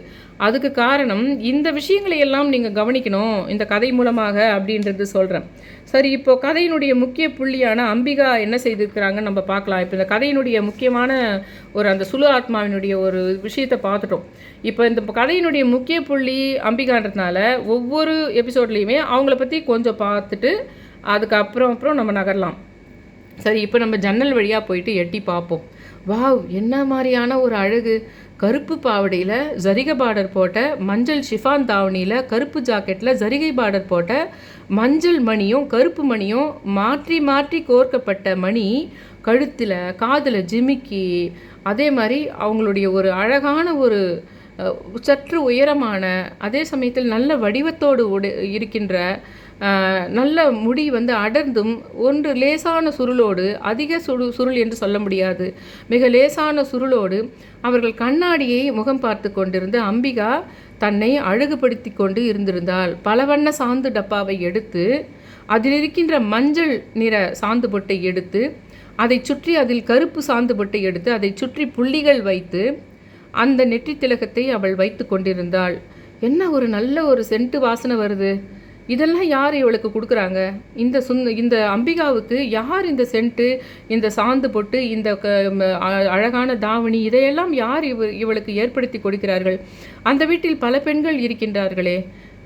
அதுக்கு காரணம் இந்த விஷயங்களை எல்லாம் நீங்கள் கவனிக்கணும் இந்த கதை மூலமாக அப்படின்றது சொல்கிறேன். சரி, இப்போது கதையினுடைய முக்கிய புள்ளியான அம்பிகா என்ன செய்திருக்கிறாங்கன்னு நம்ம பார்க்கலாம். இப்போ இந்த கதையினுடைய முக்கியமான அந்த சுலு ஆத்மாவினுடைய ஒரு விஷயத்தை பார்த்துட்டோம். இப்போ இந்த கதையினுடைய முக்கிய புள்ளி அம்பிகான்றதுனால ஒவ்வொரு எபிசோட்லேயுமே அவங்கள பற்றி கொஞ்சம் பார்த்துட்டு அதுக்கப்புறம் நம்ம நகரலாம். சரி, இப்போ நம்ம ஜன்னல் வழியாக போயிட்டு எட்டி பார்ப்போம். வாவ், என்ன மாதிரியான ஒரு அழகு! கருப்பு பாவடையில் ஜரிகை பார்டர் போட்ட, மஞ்சள் ஷிஃபான் தாவணியில் கருப்பு ஜாக்கெட்டில் ஜரிகை பார்டர் போட்ட, மஞ்சள் மணியும் கருப்பு மணியும் மாற்றி மாற்றி கோர்க்கப்பட்ட மணி கழுத்தில் காதில் ஜிமிக்கி, அதே மாதிரி அவங்களுடைய ஒரு அழகான ஒரு சற்று உயரமான அதே சமயத்தில் நல்ல வடிவத்தோடு இருக்கின்ற நல்ல முடி அடர்ந்தும் ஒன்று லேசான சுருளோடு, அதிக சுருள் என்று சொல்ல முடியாது, மிக லேசான சுருளோடு அவர்கள் கண்ணாடியை முகம் பார்த்து கொண்டிருந்த அம்பிகா தன்னை அழகுபடுத்தி கொண்டு இருந்திருந்தாள். பல வண்ண சாந்து டப்பாவை எடுத்து அதில் இருக்கின்ற மஞ்சள் நிற சாந்து பொட்டை எடுத்து அதை சுற்றி அதில் கருப்பு சாந்து பொட்டை எடுத்து அதை சுற்றி புள்ளிகள் வைத்து அந்த நெற்றி திலகத்தை அவள் வைத்து கொண்டிருந்தாள். என்ன ஒரு நல்ல ஒரு சென்ட்டு வாசனை வருது! இதெல்லாம் யார் இவளுக்கு கொடுக்குறாங்க? இந்த அம்பிகாவுக்கு யார் இந்த சென்ட்டு, இந்த சாந்து பொட்டு, இந்த அழகான தாவணி இதையெல்லாம் யார் இவளுக்கு ஏற்படுத்தி கொடுக்கிறார்கள்? அந்த வீட்டில் பல பெண்கள் இருக்கின்றார்களே.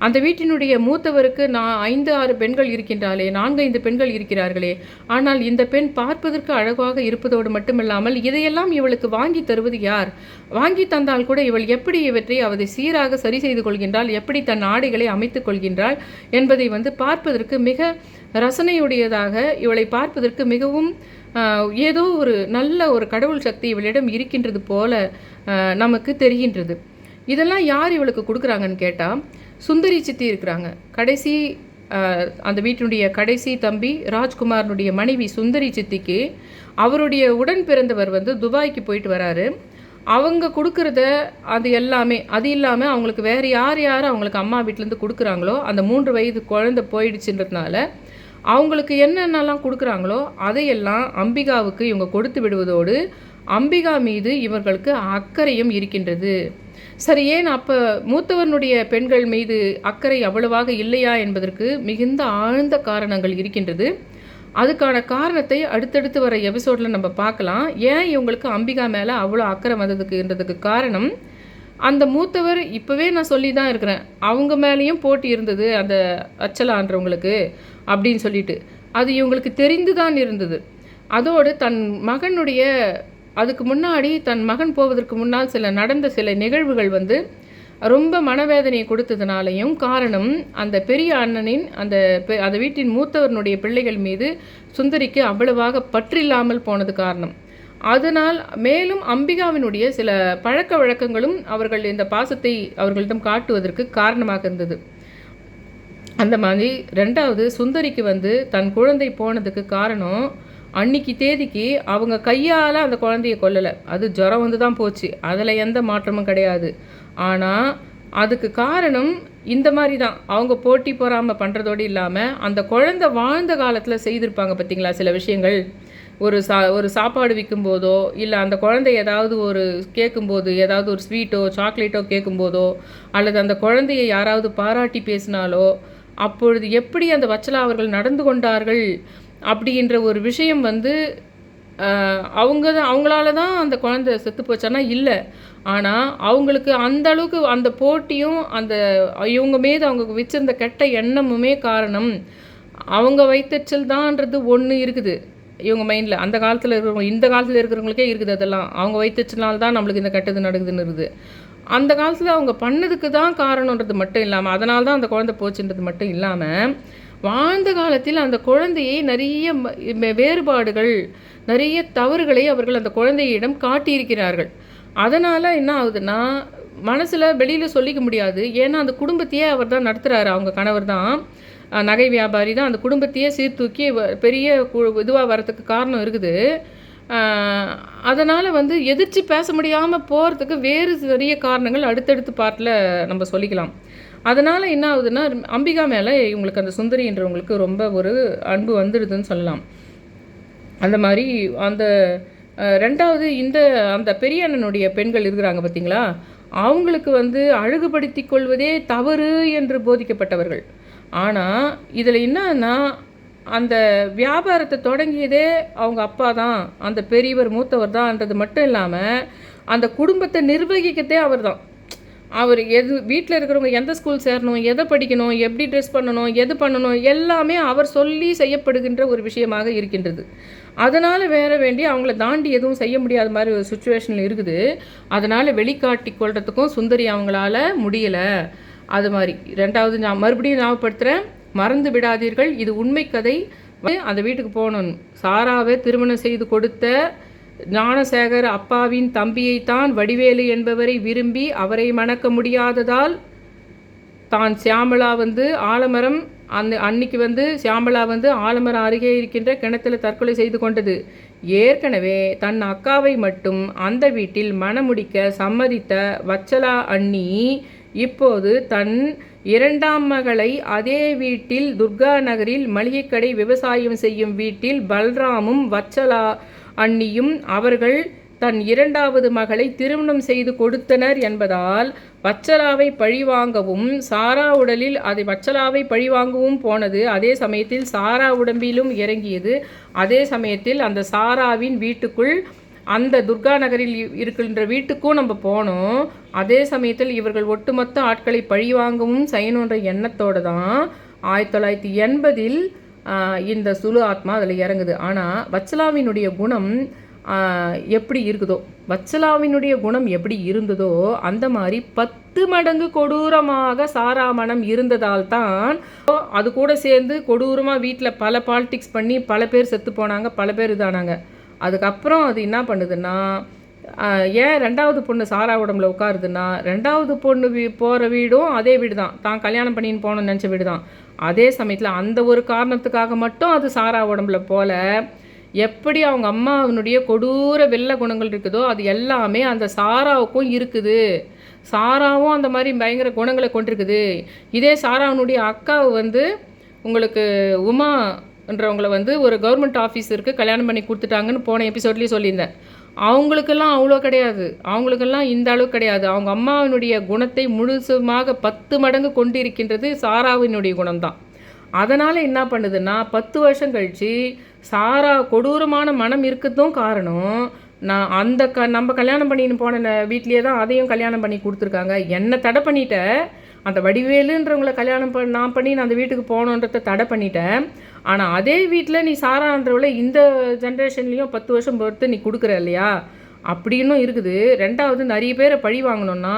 அந்த வீட்டினுடைய மூத்தவருக்கு 5-6 பெண்கள் இருக்கின்றாளே, 4-5 பெண்கள் இருக்கிறார்களே. ஆனால் இந்த பெண் பார்ப்பதற்கு அழகாக இருப்பதோடு மட்டுமில்லாமல் இதையெல்லாம் இவளுக்கு வாங்கி தருவது யார்? வாங்கி தந்தால் கூட இவள் எப்படி இவற்றை அவதை சீராக சரி செய்து கொள்கின்றாள், எப்படி தன் ஆடைகளை அமைத்து கொள்கின்றாள் என்பதை பார்ப்பதற்கு மிக ரசனையுடையதாக, இவளை பார்ப்பதற்கு மிகவும் ஏதோ ஒரு நல்ல ஒரு கடவுள் சக்தி இவளிடம் இருக்கின்றது போல நமக்கு தெரிகின்றது. இதெல்லாம் யார் இவளுக்கு கொடுக்குறாங்கன்னு கேட்டால் சுந்தரி சித்தி இருக்கிறாங்க. அந்த வீட்டினுடைய கடைசி தம்பி ராஜ்குமாரனுடைய மனைவி சுந்தரி சித்திக்கு அவருடைய உடன் பிறந்தவர் துபாய்க்கு போயிட்டு வராரு. அவங்க கொடுக்குறத அது எல்லாமே அது இல்லாமல் அவங்களுக்கு வேறு யார் யார் அவங்களுக்கு அம்மா வீட்டிலேருந்து கொடுக்குறாங்களோ அந்த 3 வயது குழந்தை போயிடுச்சுன்றதுனால அவங்களுக்கு என்னென்னலாம் கொடுக்குறாங்களோ அதையெல்லாம் அம்பிகாவுக்கு இவங்க கொடுத்து விடுவதோடு அம்பிகா மீது இவர்களுக்கு அக்கறையும் இருக்கின்றது. சரி, ஏன் அப்போ மூத்தவனுடைய பெண்கள் மீது அக்கறை அவ்வளவாக இல்லையா என்பதற்கு மிகுந்த ஆழ்ந்த காரணங்கள் இருக்கின்றது. அதுக்கான காரணத்தை அடுத்தடுத்து வர எபிசோடில் நம்ம பார்க்கலாம். ஏன் இவங்களுக்கு அம்பிகா மேலே அவ்வளோ அக்கறை வந்ததுக்குன்றதுக்கு காரணம், அந்த மூத்தவர் இப்போவே நான் சொல்லி தான் இருக்கிறேன், அவங்க மேலேயும் போட்டி இருந்தது அந்த அச்சலான்றவங்களுக்கு அப்படின்னு சொல்லிட்டு. அது இவங்களுக்கு தெரிந்து தான் இருந்தது. அதோடு தன் மகனுடைய அதுக்கு முன்னாடி தன் மகன் போவதற்கு முன்னால் நடந்த சில நிகழ்வுகள் ரொம்ப மனவேதனையை கொடுத்ததுனாலையும் காரணம், அந்த பெரிய அண்ணனின் அந்த வீட்டின் மூத்தவனுடைய பிள்ளைகள் மீது சுந்தரிக்கு அவ்வளவாக பற்றில்லாமல் போனது காரணம். அதனால் மேலும் அம்பிகாவினுடைய சில பழக்க வழக்கங்களும் அவர்கள் இந்த பாசத்தை அவர்களிடம் காட்டுவதற்கு காரணமாக இருந்தது. அந்த மாதிரி 2வது சுந்தரிக்கு தன் குழந்தை போனதுக்கு காரணம், அன்னைக்கு தேதிக்கு அவங்க கையால் அந்த குழந்தைய கொல்லலை, அது ஜுரம் தான் போச்சு, அதில் எந்த மாற்றமும் கிடையாது. ஆனால் அதுக்கு காரணம் இந்த மாதிரி தான், அவங்க போட்டி போகாமல் பண்ணுறதோடு இல்லாமல் அந்த குழந்தை வாழ்ந்த காலத்தில் செய்திருப்பாங்க பார்த்திங்களா சில விஷயங்கள். ஒரு சாப்பாடு விற்கும்போதோ இல்லை அந்த குழந்தை ஏதாவது ஒரு கேட்கும்போது, ஏதாவது ஒரு ஸ்வீட்டோ சாக்லேட்டோ கேட்கும்போதோ, அல்லது அந்த குழந்தையை யாராவது பாராட்டி பேசினாலோ அப்பொழுது எப்படி அந்த வச்சலா அவர்கள் நடந்து கொண்டார்கள் அப்படின்ற ஒரு விஷயம் அவங்களால தான் அந்த குழந்தை செத்து போச்சானா இல்லை. ஆனால் அவங்களுக்கு அந்த அளவுக்கு அந்த போட்டியும் அந்த இவங்க மீது அவங்க வச்சிருந்த கெட்ட எண்ணமுமே காரணம். அவங்க வைத்தச்சல் தான்ன்றது ஒன்று இருக்குது இவங்க மைண்டில். அந்த காலத்தில் இருக்கிறவங்க இந்த காலத்தில் இருக்கிறவங்களுக்கே இருக்குது அதெல்லாம். அவங்க வைத்தச்சல்னால தான் நம்மளுக்கு இந்த கெட்டது நடக்குதுன்னு இருக்குது. அந்த காலத்தில் அவங்க பண்ணதுக்கு தான் காரணன்றது மட்டும் இல்லாமல், அதனால தான் அந்த குழந்தை போச்சுன்றது மட்டும் இல்லாமல், வாழ்ந்த காலத்தில் அந்த குழந்தையை நிறைய வேறுபாடுகள், நிறைய தவறுகளை அவர்கள் அந்த குழந்தையிடம் காட்டியிருக்கிறார்கள். அதனால் என்ன ஆகுதுன்னா, மனசில் வெளியில் சொல்லிக்க முடியாது. ஏன்னா அந்த குடும்பத்தையே அவர் தான் நடத்துகிறாரு. அவங்க கணவர் தான் நகை வியாபாரி தான், அந்த குடும்பத்தையே சீர்தூக்கி பெரிய இதுவாக வரத்துக்கு காரணம் இருக்குது. அதனால் எதிர்த்து பேச முடியாமல் போகிறதுக்கு வேறு நிறைய காரணங்கள் அடுத்தடுத்து பார்ட்டில் நம்ம சொல்லிக்கலாம். அதனால் என்ன ஆகுதுன்னா, அம்பிகா மேலே இவங்களுக்கு அந்த சுந்தரின்றவங்களுக்கு ரொம்ப ஒரு அன்பு வந்துடுதுன்னு சொல்லலாம். அந்த மாதிரி அந்த 2வது அந்த பெரிய அண்ணனுடைய பெண்கள் இருக்கிறாங்க பார்த்திங்களா, அவங்களுக்கு அழகுபடுத்தி கொள்வதே தவறு என்று போதிக்கப்பட்டவர்கள். ஆனால் இதில் என்னன்னா, அந்த வியாபாரத்தை தொடங்கியதே அவங்க அப்பா தான், அந்த பெரியவர் மூத்தவர் தான்ன்றது மட்டும் இல்லாமல் அந்த குடும்பத்தை நிர்வகிக்கத்தே அவர் தான். அவர் வீட்டில் இருக்கிறவங்க எந்த ஸ்கூல் சேரணும், எதை படிக்கணும், எப்படி ட்ரெஸ் பண்ணணும், எது பண்ணணும், எல்லாமே அவர் சொல்லி செய்யப்படுகின்ற ஒரு விஷயமாக இருக்கின்றது. அதனால் வேண்டி அவங்கள தாண்டி எதுவும் செய்ய முடியாத மாதிரி ஒரு சுச்சுவேஷனில் இருக்குது. அதனால் வெளிக்காட்டி கொள்றதுக்கும் சுந்தரி அவங்களால முடியலை. அது மாதிரி 2வது நான் மறுபடியும் ஞாபகப்படுத்துகிறேன், மறந்து விடாதீர்கள், இது உண்மை கதை. அந்த வீட்டுக்கு போகணும். சாராவை திருமணம் செய்து கொடுத்த ஞானசேகர் அப்பாவின் தம்பியைத்தான் வடிவேலு என்பவரை விரும்பி அவரை மணக்க முடியாததால் தான் சியாமளா ஆலமரம் அன்னைக்கு சியாமளா ஆலமரம் அருகே இருக்கின்ற கிணத்துல தற்கொலை செய்து கொண்டது. ஏற்கனவே தன் அக்காவை மட்டும் அந்த வீட்டில் மணமுடிக்க சம்மதித்த வச்சலா அண்ணி இப்போது தன் 2ஆம் மகளை அதே வீட்டில் துர்கா நகரில் மளிகைக்கடை விவசாயம் செய்யும் வீட்டில் பல்ராமும் வச்சலா அண்ணியும் அவர்கள் தன் 2வது மகளை திருமணம் செய்து கொடுத்தனர் என்பதால் வச்சலாவை பழிவாங்கவும் சாரா உடலில் அதை வச்சலாவை பழிவாங்கவும் போனது. அதே சமயத்தில் சாரா உடம்பிலும் இறங்கியது. அதே சமயத்தில் அந்த சாராவின் வீட்டுக்குள் அந்த துர்கா நகரில் இருக்கின்ற வீட்டுக்கும் நம்ம போனோம். அதே சமயத்தில் இவர்கள் ஒட்டுமொத்த ஆட்களை பழிவாங்கவும் செய்யணுன்ற எண்ணத்தோடு தான் 1980 இந்த சுலு ஆத்மா அதில் இறங்குது. ஆனால் வச்சலாவினுடைய குணம் எப்படி இருக்குதோ, வச்சலாவினுடைய குணம் எப்படி இருந்ததோ அந்த மாதிரி 10 மடங்கு கொடூரமாக சாரா மனம் இருந்ததால் தான் அது கூட சேர்ந்து கொடூரமாக வீட்டில் பல பாலிடிக்ஸ் பண்ணி பல பேர் செத்து போனாங்க, பல பேர் இதானாங்க. அதுக்கப்புறம் அது என்ன பண்ணுதுன்னா, ஏன் 2வது பொண்ணு சாரா உடம்புல உட்காருதுன்னா, 2வது பொண்ணு போகிற வீடும் அதே வீடு தான், தான் கல்யாணம் பண்ணின்னு போகணும்னு நினச்ச வீடு தான். அதே சமயத்தில் அந்த ஒரு காரணத்துக்காக மட்டும் அது சாரா உடம்புல போல எப்படி அவங்க அம்மாவினுடைய கொடூர வெள்ள குணங்கள் இருக்குதோ அது எல்லாமே அந்த சாராவுக்கும் இருக்குது. சாராவும் அந்த மாதிரி பயங்கர குணங்களை கொண்டிருக்குது. இதே சாராவினுடைய அக்காவை வந்து உங்களுக்கு உமான்றவங்கள வந்து ஒரு கவர்மெண்ட் ஆஃபீஸருக்கு கல்யாணம் பண்ணி கொடுத்துட்டாங்கன்னு போன எபிசோட்லேயும் சொல்லியிருந்தேன். அவங்களுக்கெல்லாம் அவ்வளோ கிடையாது, அவங்களுக்கெல்லாம் இந்த அளவு கிடையாது. அவங்க அம்மாவினுடைய குணத்தை முழுசுமாக 10 மடங்கு கொண்டு இருக்கின்றது சாராவினுடைய குணம்தான். அதனால் என்ன பண்ணுதுன்னா 10 வருஷம் கழித்து சாரா கொடூரமான மனம் இருக்கிறதும் காரணம் நான் அந்த நம்ம கல்யாணம் பண்ணின்னு போன வீட்லேயே தான் அதையும் கல்யாணம் பண்ணி கொடுத்துருக்காங்க. என்னை தடை பண்ணிட்ட அந்த வடிவேலுன்றவங்களை கல்யாணம் நான் பண்ணி நான் அந்த வீட்டுக்கு போகணுன்றத தடை பண்ணிட்டேன். ஆனால் அதே வீட்டில் நீ சாரான்றவளை இந்த ஜென்ரேஷன்லேயும் 10 வருஷம் பொறுத்து நீ கொடுக்குற இல்லையா அப்படின்னும் இருக்குது. ரெண்டாவது, நிறைய பேரை பழி வாங்கணும்னா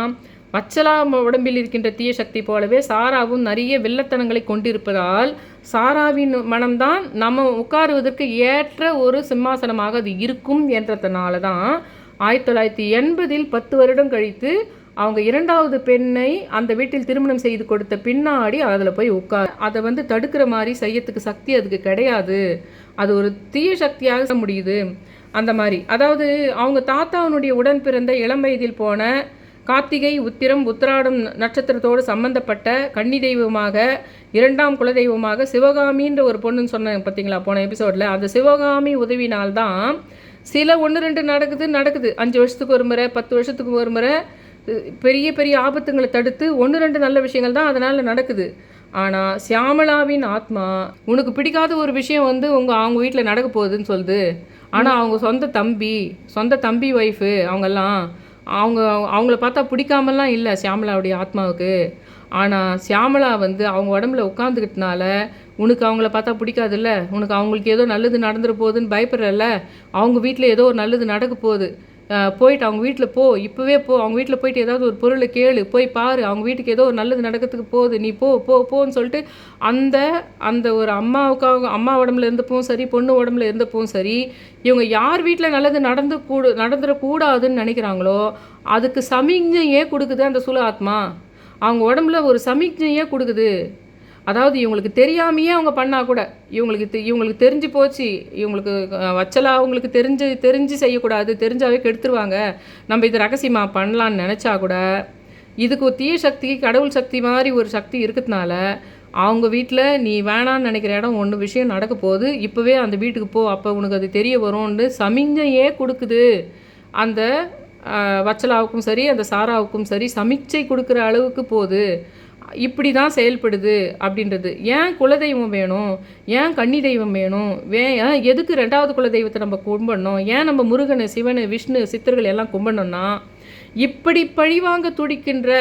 வச்சலா உடம்பில் இருக்கின்ற தீய சக்தி போலவே சாராவும் நிறைய வில்லத்தனங்களை கொண்டிருப்பதால் சாராவின் மனம்தான் நம்ம உட்காருவதற்கு ஏற்ற ஒரு சிம்மாசனமாக அது இருக்கும் என்றதுனால தான் 1980 10 வருடம் கழித்து அவங்க 2வது பெண்ணை அந்த வீட்டில் திருமணம் செய்து கொடுத்த பின்னாடி அதில் போய் அதை வந்து தடுக்கிற மாதிரி செய்யறதுக்கு சக்தி அதுக்கு கிடையாது. அது ஒரு தீய சக்தியாக முடியுது அந்த மாதிரி. அதாவது அவங்க தாத்தாவுடைய உடன் பிறந்த இளம் வயதில் போன கார்த்திகை, உத்திரம், உத்திராடம் நட்சத்திரத்தோடு சம்பந்தப்பட்ட கன்னி தெய்வமாக 2ஆம் குலதெய்வமாக சிவகாமின்ற ஒரு பொண்ணுன்னு சொன்னேன் பார்த்தீங்களா போன எபிசோடில். அந்த சிவகாமி உதவினால்தான் சில 1-2 நடக்குது 5 வருஷத்துக்கு ஒரு முறை 10 வருஷத்துக்கு ஒரு முறை பெரிய பெரிய ஆபத்துங்களை தடுத்து 1-2 நல்ல விஷயங்கள் தான் அதனால் நடக்குது. ஆனால் சியாமளாவின் ஆத்மா உனக்கு பிடிக்காத ஒரு விஷயம் வந்து அவங்க வீட்டில் நடக்க போகுதுன்னு சொல்லுது. ஆனால் அவங்க சொந்த தம்பி ஒய்ஃபு அவங்கெல்லாம் அவங்கள பார்த்தா பிடிக்காமலாம் இல்லை சியாமளாவுடைய ஆத்மாவுக்கு. ஆனால் சியாமளா வந்து அவங்க உடம்புல உட்காந்துக்கிட்டனால உனக்கு அவங்கள பார்த்தா பிடிக்காதுல்ல, உனக்கு அவங்களுக்கு ஏதோ நல்லது நடந்துட போகுதுன்னு பயப்படுறல்ல, அவங்க வீட்டில் ஏதோ ஒரு நல்லது நடக்க போகுது, போயிட்டு அவங்க வீட்டில் போ, இப்போவே போ, அவங்க வீட்டில் போயிட்டு ஏதாவது ஒரு பொருளை கேளு, போய் பாரு, அவங்க வீட்டுக்கு ஏதோ ஒரு நல்லது நடக்கிறதுக்கு போகுது, நீ போன்னு சொல்லிட்டு அந்த ஒரு அம்மா உடம்புல இருந்தப்பவும் சரி, பொண்ணு உடம்புல இருந்தப்பவும் சரி, இவங்க யார் வீட்டில் நல்லது நடந்துடக்கூடாதுன்னு நினைக்கிறாங்களோ அதுக்கு சமிக்ஞையே கொடுக்குது அந்த சுல ஆத்மா. அவங்க உடம்புல ஒரு சமிக்ஞையே கொடுக்குது. அதாவது இவங்களுக்கு தெரியாமையே அவங்க பண்ணால் கூட இவங்களுக்கு தெரிஞ்சு போச்சு, இவங்களுக்கு வச்சலா அவங்களுக்கு தெரிஞ்சு செய்யக்கூடாது, தெரிஞ்சாவே கெடுத்துருவாங்க, நம்ம இது ரகசியமாக பண்ணலான்னு நினச்சா கூட இதுக்கு ஒரு தீய சக்தி கடவுள் சக்தி மாதிரி ஒரு சக்தி இருக்கிறதுனால அவங்க வீட்டில் நீ வேணான்னு நினைக்கிற இடம் ஒன்று விஷயம் நடக்க போகுது, இப்போவே அந்த வீட்டுக்கு போ, அப்போ உனக்கு அது தெரிய வரும்னு சமிக்ஞையே கொடுக்குது. அந்த வச்சலாவுக்கும் சரி அந்த சாராவுக்கும் சரி சமிக்ஞை கொடுக்குற அளவுக்கு போகுது. இப்படி தான் செயல்படுது அப்படின்றது. ஏன் குலதெய்வம் வேணும், ஏன் கன்னி தெய்வம் வேணும், எதுக்கு 2வது குலதெய்வத்தை நம்ம கும்பிடணும், ஏன் நம்ம முருகனை, சிவனை, விஷ்ணு, சித்தர்கள் எல்லாம் கும்பிடணும்னா இப்படி பழிவாங்க துடிக்கின்ற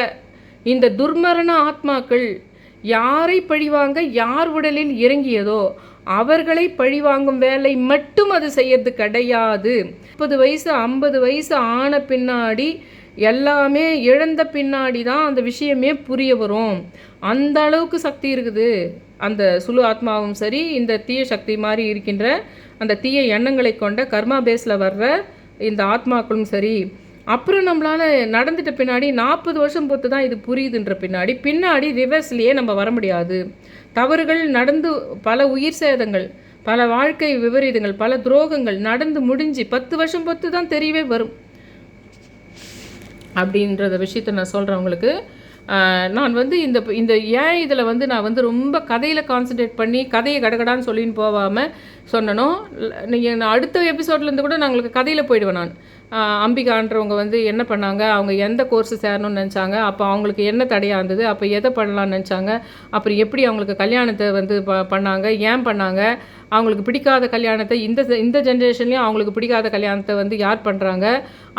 இந்த துர்மரண ஆத்மாக்கள் யாரை பழிவாங்க யார் உடலில் இறங்கியதோ அவர்களை பழிவாங்கும் வேலை மட்டும் அது செய்யறது கிடையாது. 30 வயசு 50 வயசு ஆன பின்னாடி எல்லாமே இழந்த பின்னாடி தான் அந்த விஷயமே புரிய வரும். அந்த அளவுக்கு சக்தி இருக்குது அந்த சுலு ஆத்மாவும் சரி, இந்த தீய சக்தி மாதிரி இருக்கின்ற அந்த தீய எண்ணங்களை கொண்ட கர்மா பேஸில் வர்ற இந்த ஆத்மாக்களும் சரி. அப்புறம் நம்மளால் நடந்துட்ட பின்னாடி 40 வருஷம் பொறுத்து தான் இது புரியுதுன்ற பின்னாடி ரிவர்ஸ்லேயே நம்ம வர முடியாது. தவறுகள் நடந்து பல உயிர் சேதங்கள், பல வாழ்க்கை விபரீதங்கள், பல துரோகங்கள் நடந்து முடிஞ்சு 10 வருஷம் பொறுத்து தான் தெரியவே வரும் அப்படின்றத விஷயத்தை நான் சொல்கிறேன் உங்களுக்கு. நான் வந்து இந்த ஏன் இதில் வந்து நான் வந்து ரொம்ப கதையில் கான்சன்ட்ரேட் பண்ணி கதையை கடகடான்னு சொல்லின்னு போகாமல் சொன்னனோ, நீங்கள் அடுத்த எபிசோட்லேருந்து கூட நான் உங்களுக்கு கதையில் போயிடுவேன். நான் அம்பிகான்றவங்க வந்து என்ன பண்ணாங்க, அவங்க எந்த கோர்ஸு சேரணும்னு நினச்சாங்க, அப்போ அவங்களுக்கு என்ன தடையாக இருந்தது, அப்போ எதை பண்ணலான்னு நினச்சாங்க, அப்புறம் எப்படி அவங்களுக்கு கல்யாணத்தை வந்து பண்ணாங்க, ஏன் பண்ணாங்க, அவங்களுக்கு பிடிக்காத கல்யாணத்தை இந்த ஜென்ரேஷன்லேயும் அவங்களுக்கு பிடிக்காத கல்யாணத்தை வந்து யார் பண்ணுறாங்க,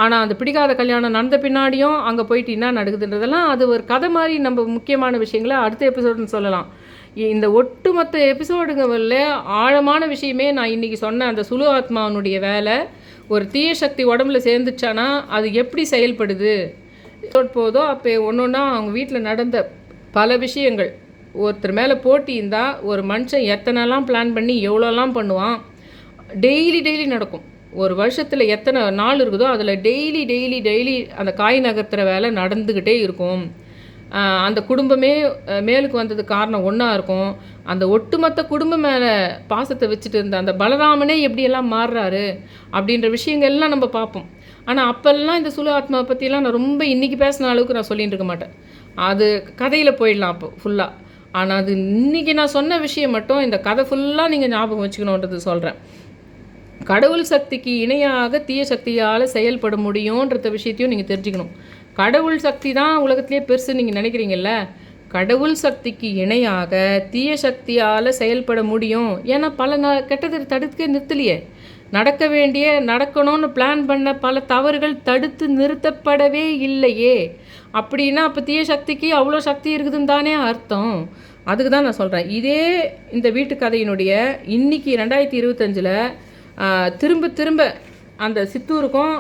ஆனால் அந்த பிடிக்காத கல்யாணம் நடந்த பின்னாடியும் அங்கே போயிட்டு என்ன நடக்குதுன்றதெல்லாம் அது ஒரு கதை மாதிரி நம்ம முக்கியமான விஷயங்களை அடுத்த எபிசோடுன்னு சொல்லலாம். இந்த ஒட்டுமொத்த எபிசோடுங்களில் ஆழமான விஷயமே நான் இன்றைக்கி சொன்ன அந்த சுலு ஆத்மாவனுடைய வேலை. ஒரு தீய சக்தி உடம்புல சேர்ந்துச்சானா அது எப்படி செயல்படுது போதோ அப்போ ஒன்றா அவங்க வீட்டில் நடந்த பல விஷயங்கள். ஒருத்தர் மேலே போட்டி இருந்தால் ஒரு மனுஷன் எத்தனைலாம் பிளான் பண்ணி எவ்வளோலாம் பண்ணுவான். டெய்லி நடக்கும். ஒரு வருஷத்தில் எத்தனை நாள் இருக்குதோ அதில் டெய்லி அந்த காய் நகர்த்துற வேலை நடந்துக்கிட்டே இருக்கும். அந்த குடும்பமே மேலுக்கு வந்ததுக்கு காரணம் ஒன்றா இருக்கும். அந்த ஒட்டுமொத்த குடும்பம் மேலே பாசத்தை வச்சுட்டு இருந்த அந்த பலராமனே எப்படியெல்லாம் மாறுறாரு அப்படின்ற விஷயங்கள்லாம் நம்ம பார்ப்போம். ஆனால் அப்போல்லாம் இந்த சுலு ஆத்மாவை பற்றிலாம் நான் ரொம்ப இன்றைக்கி பேசின அளவுக்கு நான் சொல்லிகிட்டு இருக்க மாட்டேன். அது கதையில் போயிடலாம் அப்போ ஃபுல்லாக. ஆனால் அது இன்றைக்கி நான் சொன்ன விஷயம் மட்டும் இந்த கதை ஃபுல்லாக நீங்கள் ஞாபகம் வச்சுக்கணுன்றது சொல்கிறேன். கடவுள் சக்திக்கு இணையாக தீய சக்தியால் செயல்பட முடியுன்றத விஷயத்தையும் நீங்கள் தெரிஞ்சுக்கணும். கடவுள் சக்தி தான் உலகத்திலே பெருசு நீங்கள் நினைக்கிறீங்கல்ல, கடவுள் சக்திக்கு இணையாக தீய சக்தியால் செயல்பட முடியும். ஏன்னா பல கெட்டதை தடுக்க நிறுத்தலையே, நடக்கணும்னு பிளான் பண்ண பல தவறுகள் தடுத்து நிறுத்தப்படவே இல்லையே. அப்படின்னா அப்போ தீய சக்திக்கு அவ்வளோ சக்தி இருக்குதுன்னு தானே அர்த்தம். அதுக்கு தான் நான் சொல்கிறேன். இதே இந்த வீட்டு கதையினுடைய இன்றைக்கி 2025 திரும்ப திரும்ப அந்த சித்தூருக்கும்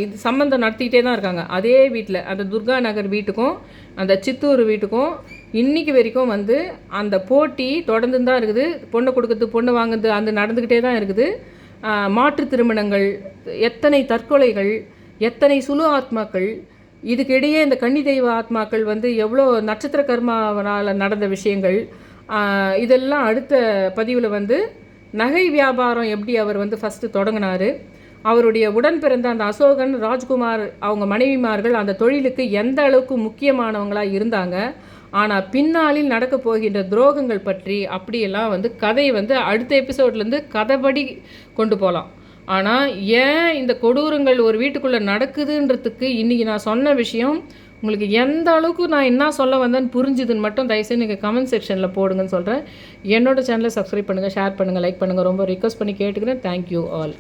இது சம்மந்தம் நடத்திக்கிட்டே தான் இருக்காங்க. அதே வீட்டில் அந்த துர்கா நகர் வீட்டுக்கும் அந்த சித்தூர் வீட்டுக்கும் இன்றைக்கி வரைக்கும் வந்து அந்த போட்டி தொடர்ந்து தான் இருக்குது. பொண்ணை கொடுக்குறது பொண்ணு வாங்குறது அந்த நடந்துக்கிட்டே தான் இருக்குது. மாற்று திருமணங்கள், எத்தனை தற்கொலைகள், எத்தனை சுலு ஆத்மாக்கள், இதுக்கிடையே இந்த கன்னி தெய்வ ஆத்மாக்கள் வந்து எவ்வளோ நட்சத்திர கர்மாவனால் நடந்த விஷயங்கள், இதெல்லாம் அடுத்த பதிவில் வந்து நகை வியாபாரம் எப்படி அவர் வந்து ஃபஸ்ட்டு தொடங்கினார், அவருடைய உடன் பிறந்த அந்த அசோகன், ராஜ்குமார் அவங்க மனைவிமார்கள் அந்த தொழிலுக்கு எந்த அளவுக்கு முக்கியமானவங்களாக இருந்தாங்க, ஆனால் பின்னாளில் நடக்க போகின்ற துரோகங்கள் பற்றி அப்படியெல்லாம் வந்து கதையை வந்து அடுத்த எபிசோட்லேருந்து கதைப்படி கொண்டு போகலாம். ஆனால் ஏன் இந்த கொடூரங்கள் ஒரு வீட்டுக்குள்ளே நடக்குதுன்றதுக்கு இன்றைக்கி நான் சொன்ன விஷயம் உங்களுக்கு எந்த அளவுக்கு நான் என்ன சொல்ல வந்தேன்னு புரிஞ்சுதுன்னு மட்டும் தயவுசெய்து நீங்கள் கமெண்ட் செக்ஷனில் போடுங்கன்னு சொல்கிறேன். என்னோடய சேனலை சப்ஸ்கிரைப் பண்ணுங்கள், ஷேர் பண்ணுங்கள், லைக் பண்ணுங்கள். ரொம்ப ரிக்வஸ்ட் பண்ணி கேட்டுக்கிறேன். Thank you all.